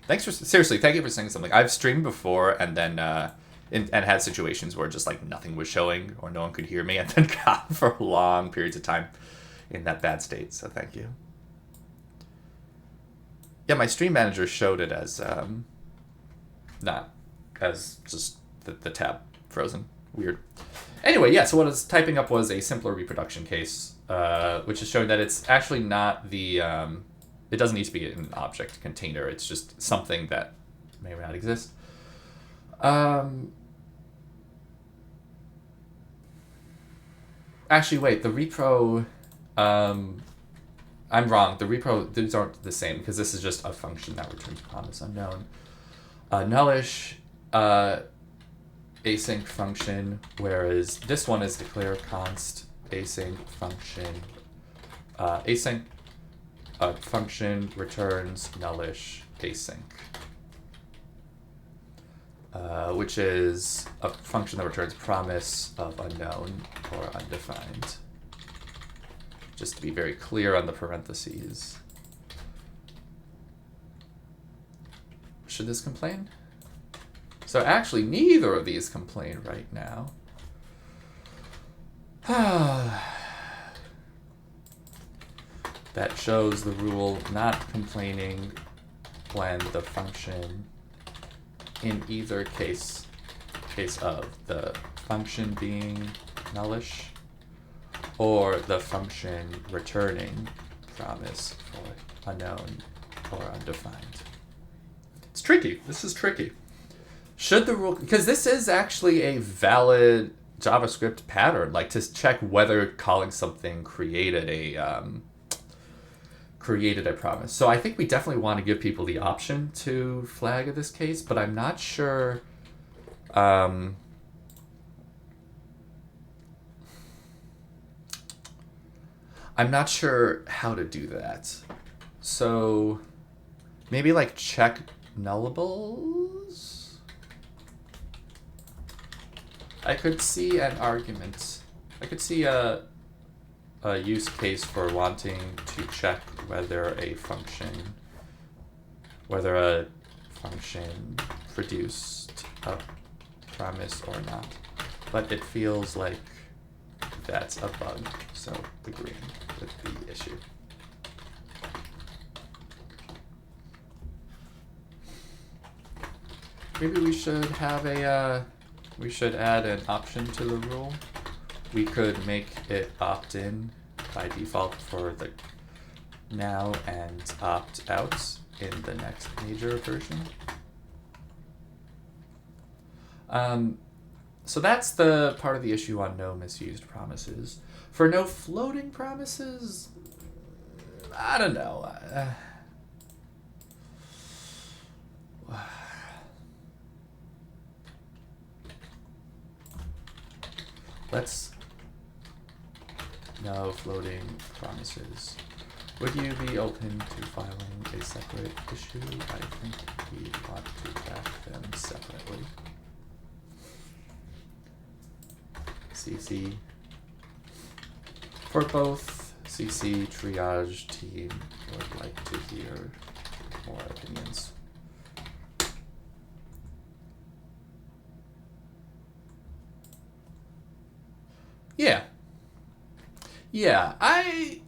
Seriously, thank you for saying something. I've streamed before and then and had situations where just like nothing was showing or no one could hear me and then gone for long periods of time. in that bad state, so thank you. Yeah, my stream manager showed it as not as just the tab frozen. Weird. Anyway, yeah, so what I was typing up was a simpler reproduction case, which is showing that it's actually not the, it doesn't need to be an object container. It's just something that may or may not exist. Actually, wait, the repro, I'm wrong. The repro, these aren't the same because this is just a function that returns promise unknown. Nullish, async function, whereas this one is declare const async function. Async function returns nullish async, which is a function that returns promise of unknown or undefined. Just to be very clear on the parentheses. Should this complain? So actually, neither of these complain right now. That shows the rule not complaining when the function, in either case of the function being nullish or the function returning promise for unknown or undefined. It's tricky. This is tricky. Should the rule, because this is actually a valid JavaScript pattern, like to check whether calling something created a promise. So I think we definitely want to give people the option to flag this case, but I'm not sure. I'm not sure how to do that. So maybe like check nullables. I could see an argument. I could see a use case for wanting to check whether a function produced a promise or not. But it feels like that's a bug, so agreeing with the issue. Maybe we should have we should add an option to the rule. We could make it opt-in by default for the now and opt-out in the next major version. So that's the part of the issue on no misused promises. For no floating promises, I don't know. Let's no floating promises. Would you be open to filing a separate issue? I think we want to track them separately. CC. For both, CC triage team would like to hear more opinions. Yeah. Yeah, I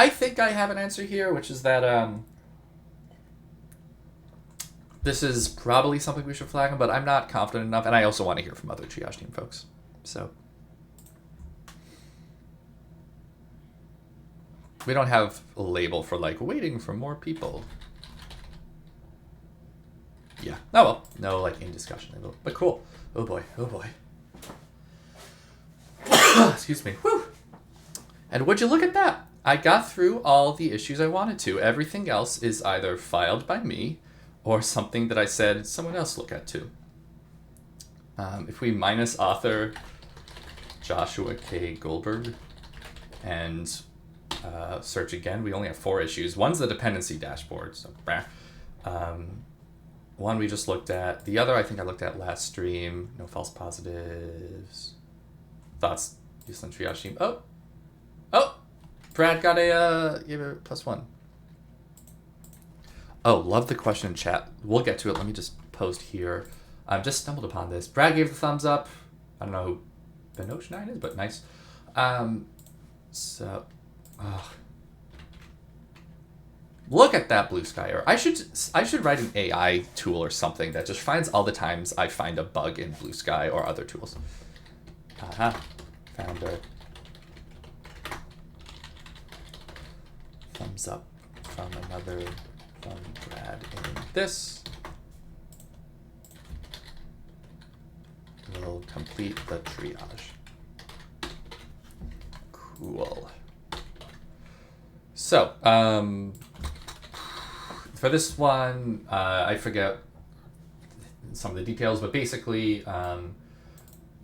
think I have an answer here, which is that this is probably something we should flag, but I'm not confident enough, and I also want to hear from other triage team folks. So we don't have a label for like waiting for more people. Yeah. Oh well, no like in discussion label, but cool. Oh boy. Oh boy. Excuse me. Whew. And would you look at that? I got through all the issues I wanted to. Everything else is either filed by me or something that I said someone else look at too. If we minus author Joshua K. Goldberg and search again, we only have 4 issues. One's the dependency dashboard, so one we just looked at. The other I think I looked at last stream. No false positives. Thoughts, Eslint triage team. Oh, Brad got a +1. Oh, love the question in chat. We'll get to it. Let me just post here. Just stumbled upon this. Brad gave the thumbs up. I don't know who Benoch9 is, but nice. So Ugh. Look at that blue sky error. I should write an AI tool or something that just finds all the times I find a bug in blue sky or other tools. Aha. Found a thumbs up from another thumb grad in this. We'll complete the triage. Cool. So, for this one, I forget some of the details, but basically,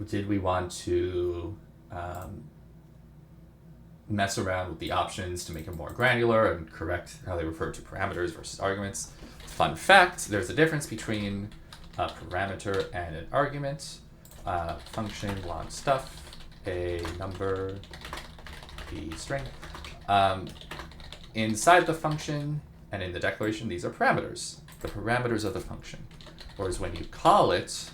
did we want to mess around with the options to make it more granular and correct how they refer to parameters versus arguments? Fun fact, there's a difference between a parameter and an argument. Function, long stuff, a number, b string. Inside the function and in the declaration, these are parameters, the parameters of the function. Whereas when you call it,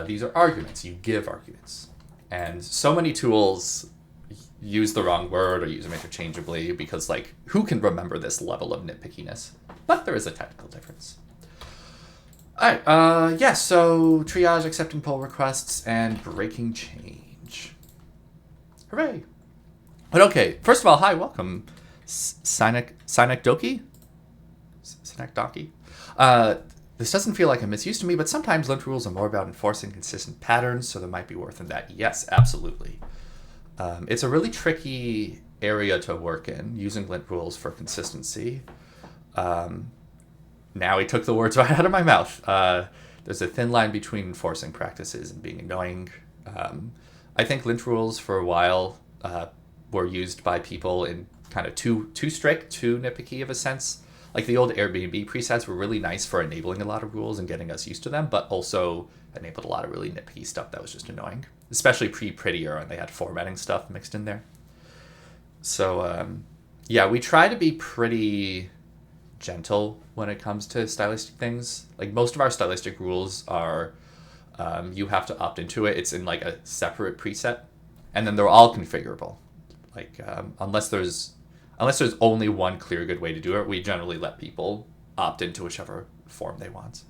these are arguments, you give arguments. And so many tools use the wrong word or use them interchangeably because, like, who can remember this level of nitpickiness? But there is a technical difference. All right, yeah, so triage, accepting pull requests, and breaking change. Hooray. But okay, first of all, hi, welcome, Synecdoche? Synecdoche? This doesn't feel like a misuse to me, but sometimes lint rules are more about enforcing consistent patterns, so there might be worth in that. Yes, absolutely. It's a really tricky area to work in, using lint rules for consistency. Now he took the words right out of my mouth. There's a thin line between enforcing practices and being annoying. I think lint rules for a while were used by people in kind of too strict, too nitpicky of a sense. Like the old Airbnb presets were really nice for enabling a lot of rules and getting us used to them, but also enabled a lot of really nitpicky stuff that was just annoying, especially pre-Prettier, and they had formatting stuff mixed in there. So yeah, we try to be pretty gentle when it comes to stylistic things. Like most of our stylistic rules are you have to opt into it. It's in like a separate preset, and then they're all configurable. Like unless there's only one clear good way to do it, we generally let people opt into whichever form they want.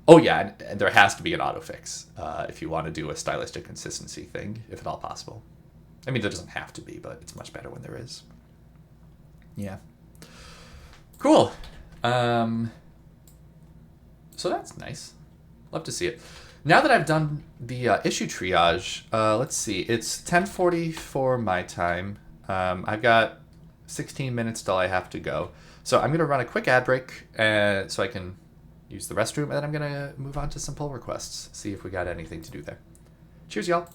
Oh yeah, and there has to be an autofix if you want to do a stylistic consistency thing, if at all possible. I mean, there doesn't have to be, but it's much better when there is. Yeah. Cool. So that's nice. Love to see it. Now that I've done the issue triage, let's see. It's 10:44 my time. I've got 16 minutes till I have to go. So I'm going to run a quick ad break so I can use the restroom, and then I'm going to move on to some pull requests, see if we got anything to do there. Cheers, y'all.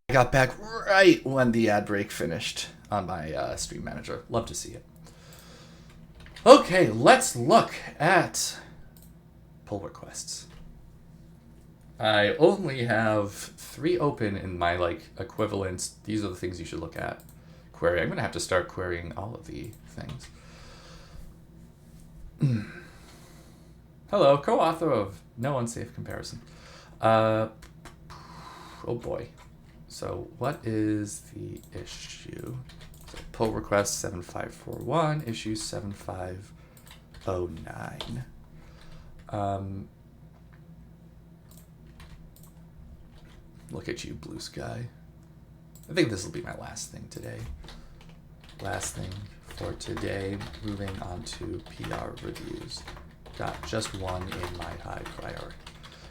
I got back right when the ad break finished on my stream manager. Love to see it. Okay, let's look at pull requests. I only have 3 open in my equivalents. These are the things you should look at. Query. I'm going to have to start querying all of the things. Hello, co-author of No Unsafe Comparison. Oh boy. So what is the issue? So pull request 7541, issue 7509. Look at you, blue sky. I think this will be my last thing today. Last thing for today. Moving on to PR reviews. Got just one in my high priority.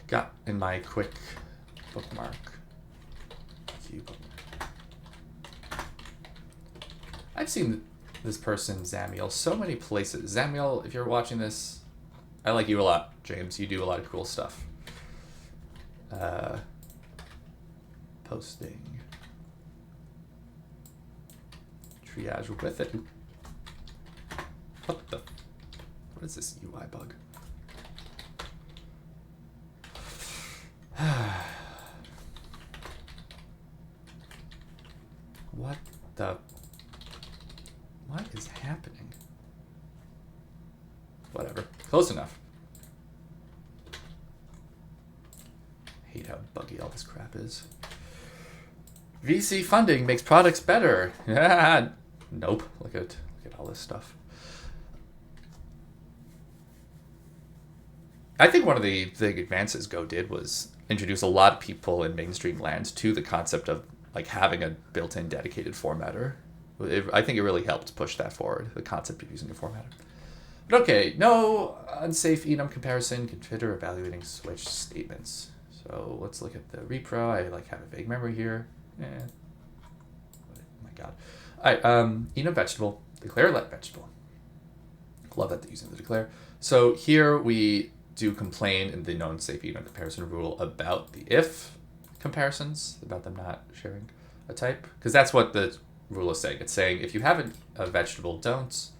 Got in my quick bookmark. Cue bookmark. I've seen this person, Zamiel, so many places. Zamiel, if you're watching this, I like you a lot, James. You do a lot of cool stuff. Posting. Triage with it. What is this UI bug? What is happening? Whatever. Close enough. Hate how buggy all this crap is. VC funding makes products better. Nope. Look at all this stuff. I think one of the big advances Go did was introduce a lot of people in mainstream lands to the concept of like having a built-in dedicated formatter. I think it really helped push that forward, the concept of using a formatter. But okay, no unsafe enum comparison. Consider evaluating switch statements. So let's look at the repro. I have a vague memory here. Oh my god. All right, enum vegetable, declare let vegetable. Love that they're using the declare. So here we do complain in the known safe enum comparison rule about the if comparisons, about them not sharing a type, because that's what the rule is saying. It's saying if you have a vegetable, don't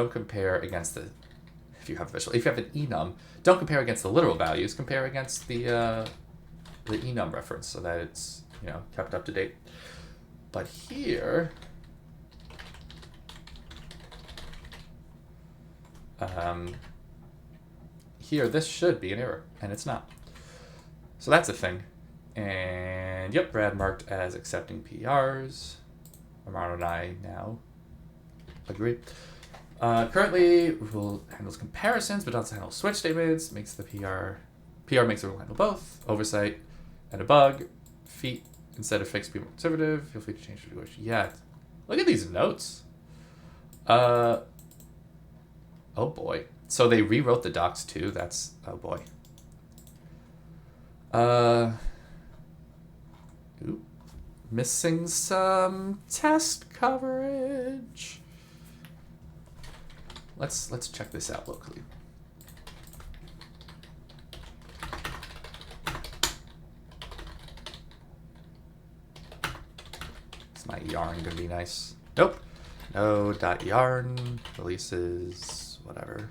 compare against the, if you have an enum, don't compare against the literal values, compare against the enum reference so that it's, kept up to date. But here, this should be an error, and it's not. So that's a thing. And yep, Brad marked as accepting PRs. Amaro and I now agree. Currently, rule handles comparisons, but doesn't handle switch statements. Makes the PR makes the rule handle both. Oversight and a bug. Feet instead of fixed, be more conservative. Feel free to change the wish. Yeah, look at these notes. Oh boy. So they rewrote the docs too. That's, oh boy. Missing some test coverage. Let's check this out locally. Is my yarn gonna be nice? Nope. No .yarn releases whatever.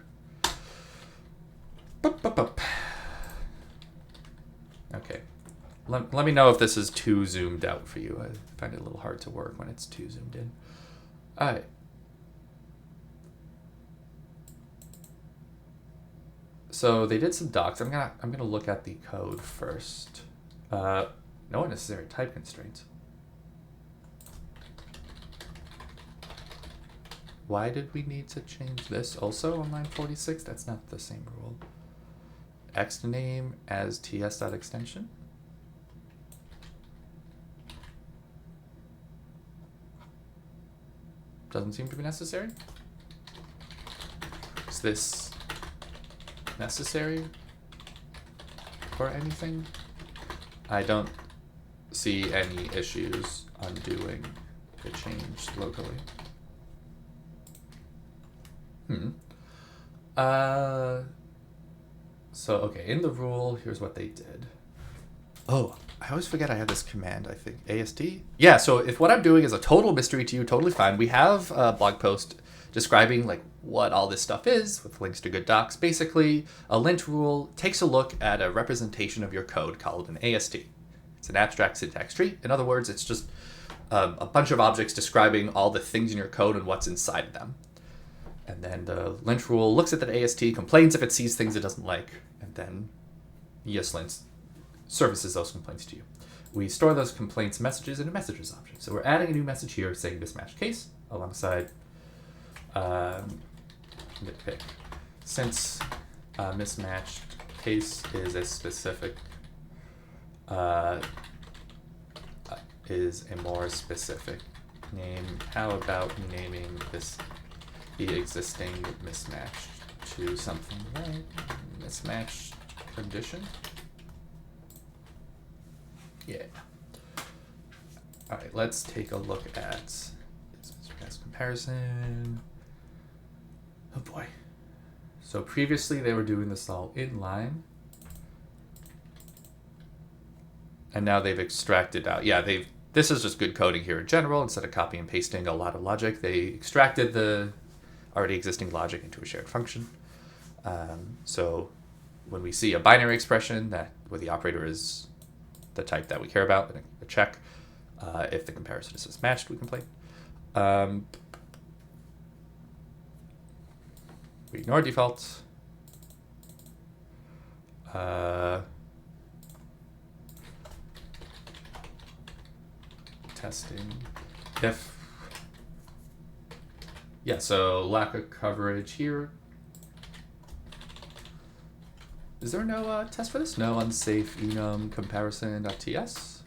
Okay. Let me know if this is too zoomed out for you. I find it a little hard to work when it's too zoomed in. All right. So they did some docs. I'm gonna look at the code first. No unnecessary type constraints. Why did we need to change this also on line 46? That's not the same rule. X name as ts.extension. Doesn't seem to be necessary. Is this necessary for anything? I don't see any issues undoing the change locally. So, okay, in the rule, here's what they did. Oh, I always forget I have this command, I think. AST? Yeah, so if what I'm doing is a total mystery to you, totally fine. We have a blog post describing what all this stuff is with links to good docs. Basically, a lint rule takes a look at a representation of your code called an AST. It's an abstract syntax tree. In other words, it's just a bunch of objects describing all the things in your code and what's inside of them. And then the lint rule looks at that AST, complains if it sees things it doesn't like, and then ESLint services those complaints to you. We store those complaints messages in a messages object. So we're adding a new message here saying mismatched case alongside nitpick. Since mismatched case is a specific is a more specific name. How about naming this the existing mismatch to something, right? Mismatch condition? Yeah. All right, let's take a look at this comparison. Oh boy. So previously they were doing this all inline. And now they've extracted out. Yeah, this is just good coding here in general. Instead of copy and pasting a lot of logic, they extracted the already existing logic into a shared function. So when we see a binary expression where the operator is the type that we care about, then a check. If the comparison is mismatched, we complain. We ignore default. Testing. If. Yeah, so lack of coverage here. Is there no test for this? No unsafe enum comparison.ts?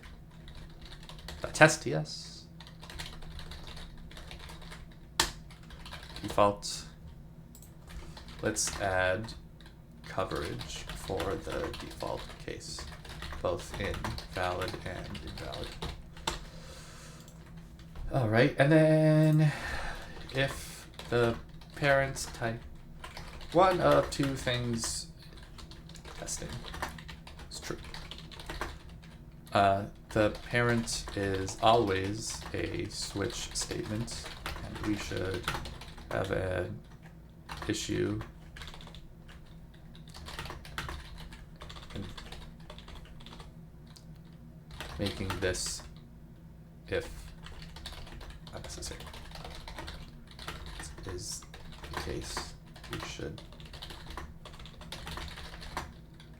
Test TS. Default. Let's add coverage for the default case, both invalid and invalid. All right, and then if the parents type one of two things, testing is true. The parent is always a switch statement, and we should have an issue in making this if unnecessary. This is the case. We should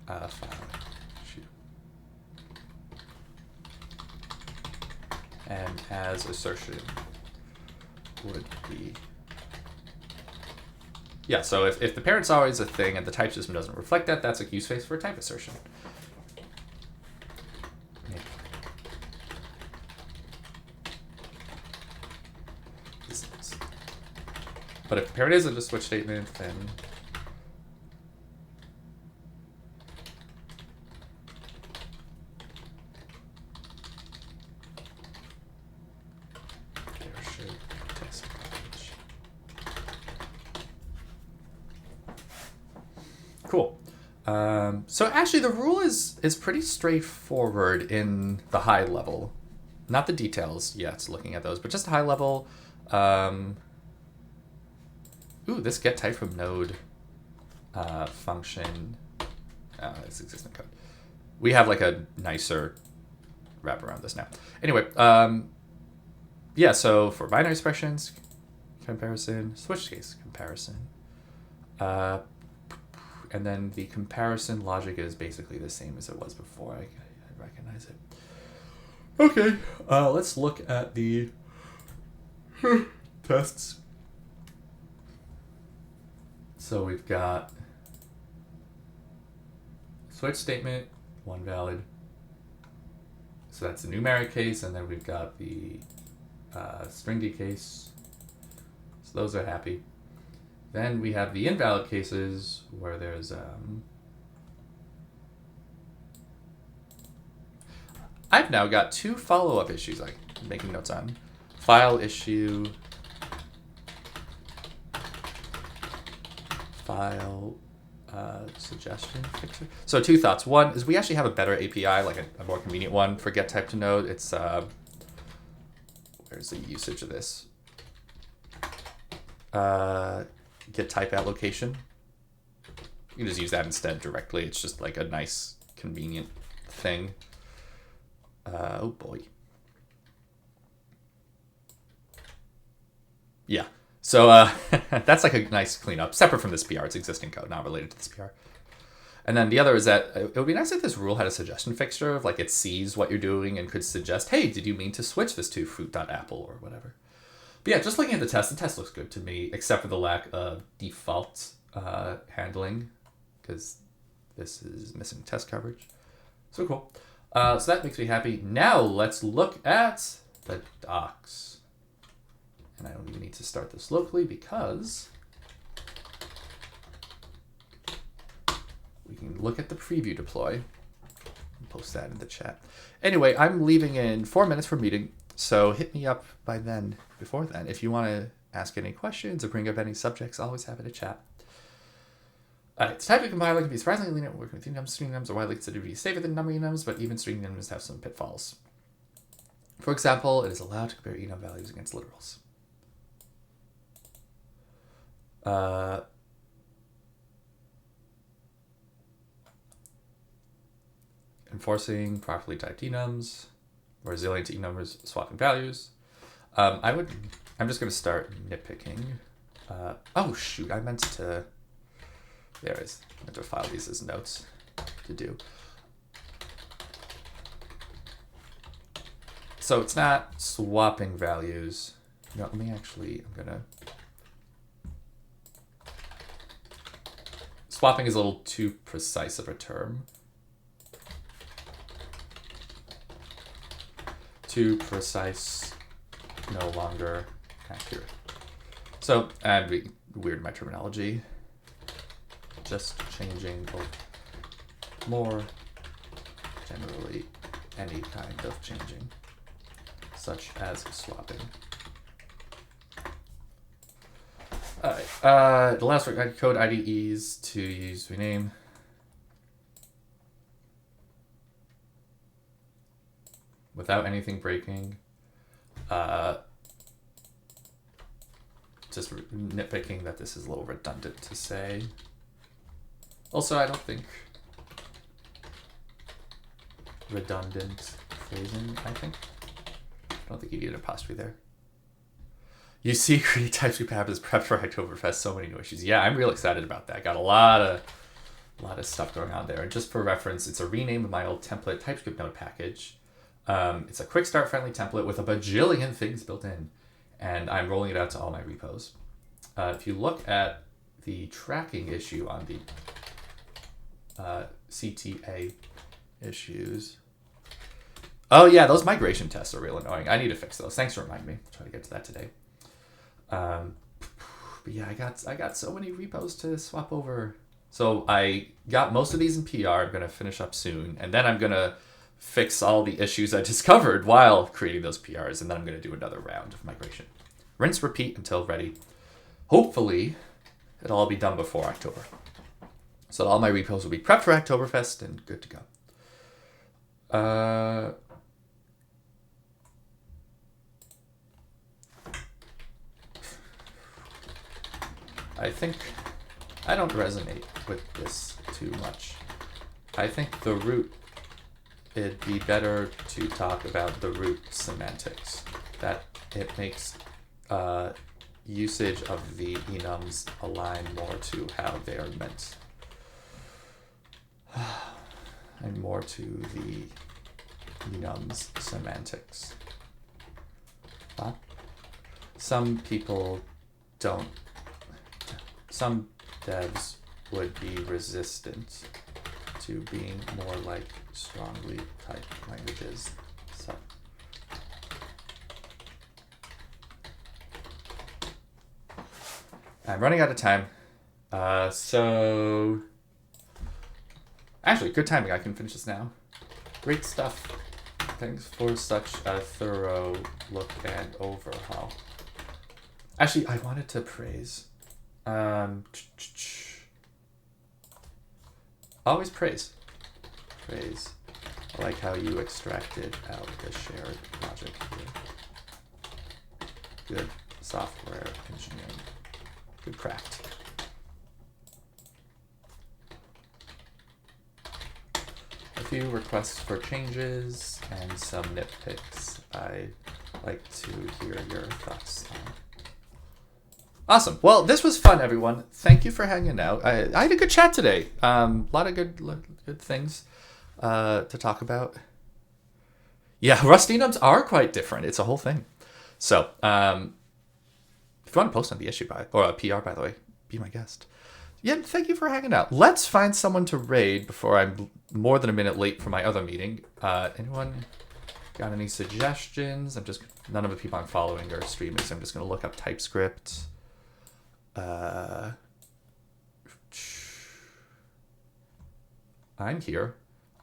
file issue. And as assertion would be. Yeah, so if the parent's always a thing and the type system doesn't reflect that, that's a use case for a type assertion. Yeah. But if the parent isn't a switch statement, then there should test coverage. Cool. So actually the rule is pretty straightforward in the high level. Not the details yet, looking at those, but just high level. Ooh, this get type from node function. It's existing code. We have like a nicer wrap around this now. Anyway, yeah, so for binary expressions, comparison, switch case comparison. And then the comparison logic is basically the same as it was before. I recognize it. Okay, let's look at the tests. So we've got switch statement, one valid. So that's the numeric case, and then we've got the stringd case. So those are happy. Then we have the invalid cases where there's I've now got two follow-up issues I'm making notes on. File issue, file suggestion fixer. So two thoughts. One is we actually have a better API, like a more convenient one for get type to node. It's where's the usage of this? Get type allocation. You can just use that instead directly. It's just like a nice, convenient thing. Oh boy. Yeah. So that's like a nice cleanup, separate from this PR. It's existing code, not related to this PR. And then the other is that it would be nice if this rule had a suggestion fixture of like it sees what you're doing and could suggest, hey, did you mean to switch this to fruit.apple or whatever? But yeah, just looking at the test looks good to me, except for the lack of default handling, because this is missing test coverage. So cool. So that makes me happy. Now let's look at the docs. And I don't even need to start this locally because we can look at the preview deploy. Post that in the chat. Anyway, I'm leaving in 4 minutes for meeting, so hit me up by then, before then, if you want to ask any questions or bring up any subjects. Always happy to chat. It's type of compiler can be surprisingly lenient when working with enums. String enums are widely considered to be safer than number enums, but even string enums have some pitfalls. For example, it is allowed to compare enum values against literals. Enforcing properly typed enums, or resilient to enums swapping values. I'm just going to start nitpicking. Oh shoot, I meant to. There it is. I meant to file these as notes to do. So it's not swapping values. No, let me actually. I'm gonna. Swapping is a little too precise of a term. Too precise, no longer accurate. So, and weird my terminology. Just changing, or more generally, any kind of changing, such as swapping. All right. The last word, code IDEs to use rename. Without anything breaking. Just nitpicking that this is a little redundant to say. Also, I don't think redundant phrasing, I don't think you need an apostrophe there. You see, create TypeScript app is prepped for Oktoberfest. So many new issues. Yeah, I'm real excited about that. Got a lot of stuff going on there. And just for reference, it's a rename of my old template TypeScript node package. It's a quick start friendly template with a bajillion things built in, and I'm rolling it out to all my repos. If you look at the tracking issue on the CTA issues. Oh yeah, those migration tests are real annoying. I need to fix those. Thanks for reminding me. I'll try to get to that today. But yeah, I got so many repos to swap over. So I got most of these in PR. I'm gonna finish up soon, and then I'm gonna fix all the issues I discovered while creating those PRs, and then I'm gonna do another round of migration. Rinse, repeat until ready. Hopefully, it'll all be done before October. So all my repos will be prepped for Oktoberfest and good to go. I think I don't resonate with this too much. I think the root, it'd be better to talk about the root semantics. That it makes usage of the enums align more to how they are meant. And more to the enums semantics. Some people don't. Some devs would be resistant to being more like strongly typed languages. So I'm running out of time. So actually, good timing. I can finish this now. Great stuff. Thanks for such a thorough look and overhaul. Actually, I wanted to praise. Always praise. Praise. I like how you extracted out the shared logic here. Good software engineering. Good craft. A few requests for changes and some nitpicks I'd like to hear your thoughts on. Awesome. Well, this was fun, everyone. Thank you for hanging out. I had a good chat today. A lot of good things to talk about. Yeah, Rust enums are quite different. It's a whole thing. So, if you want to post on the issue or a PR, by the way, be my guest. Yeah, thank you for hanging out. Let's find someone to raid before I'm more than a minute late for my other meeting. Anyone got any suggestions? None of the people I'm following are streaming, so I'm just going to look up TypeScript. I'm here.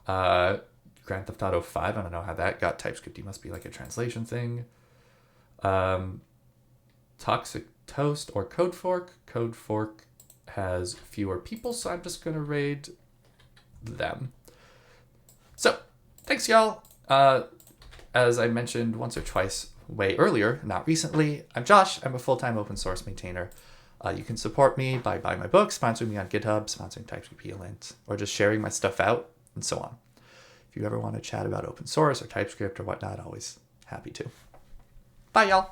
Grand Theft Auto 5, I don't know how that got TypeScript. Must be like a translation thing. Toxic Toast or Codefork. Codefork has fewer people, so I'm just going to raid them. So, thanks, y'all. As I mentioned once or twice way earlier, not recently, I'm Josh. I'm a full-time open source maintainer. You can support me by buying my book, sponsoring me on GitHub, sponsoring typescript-eslint, or just sharing my stuff out, and so on. If you ever want to chat about open source or TypeScript or whatnot, always happy to. Bye, y'all.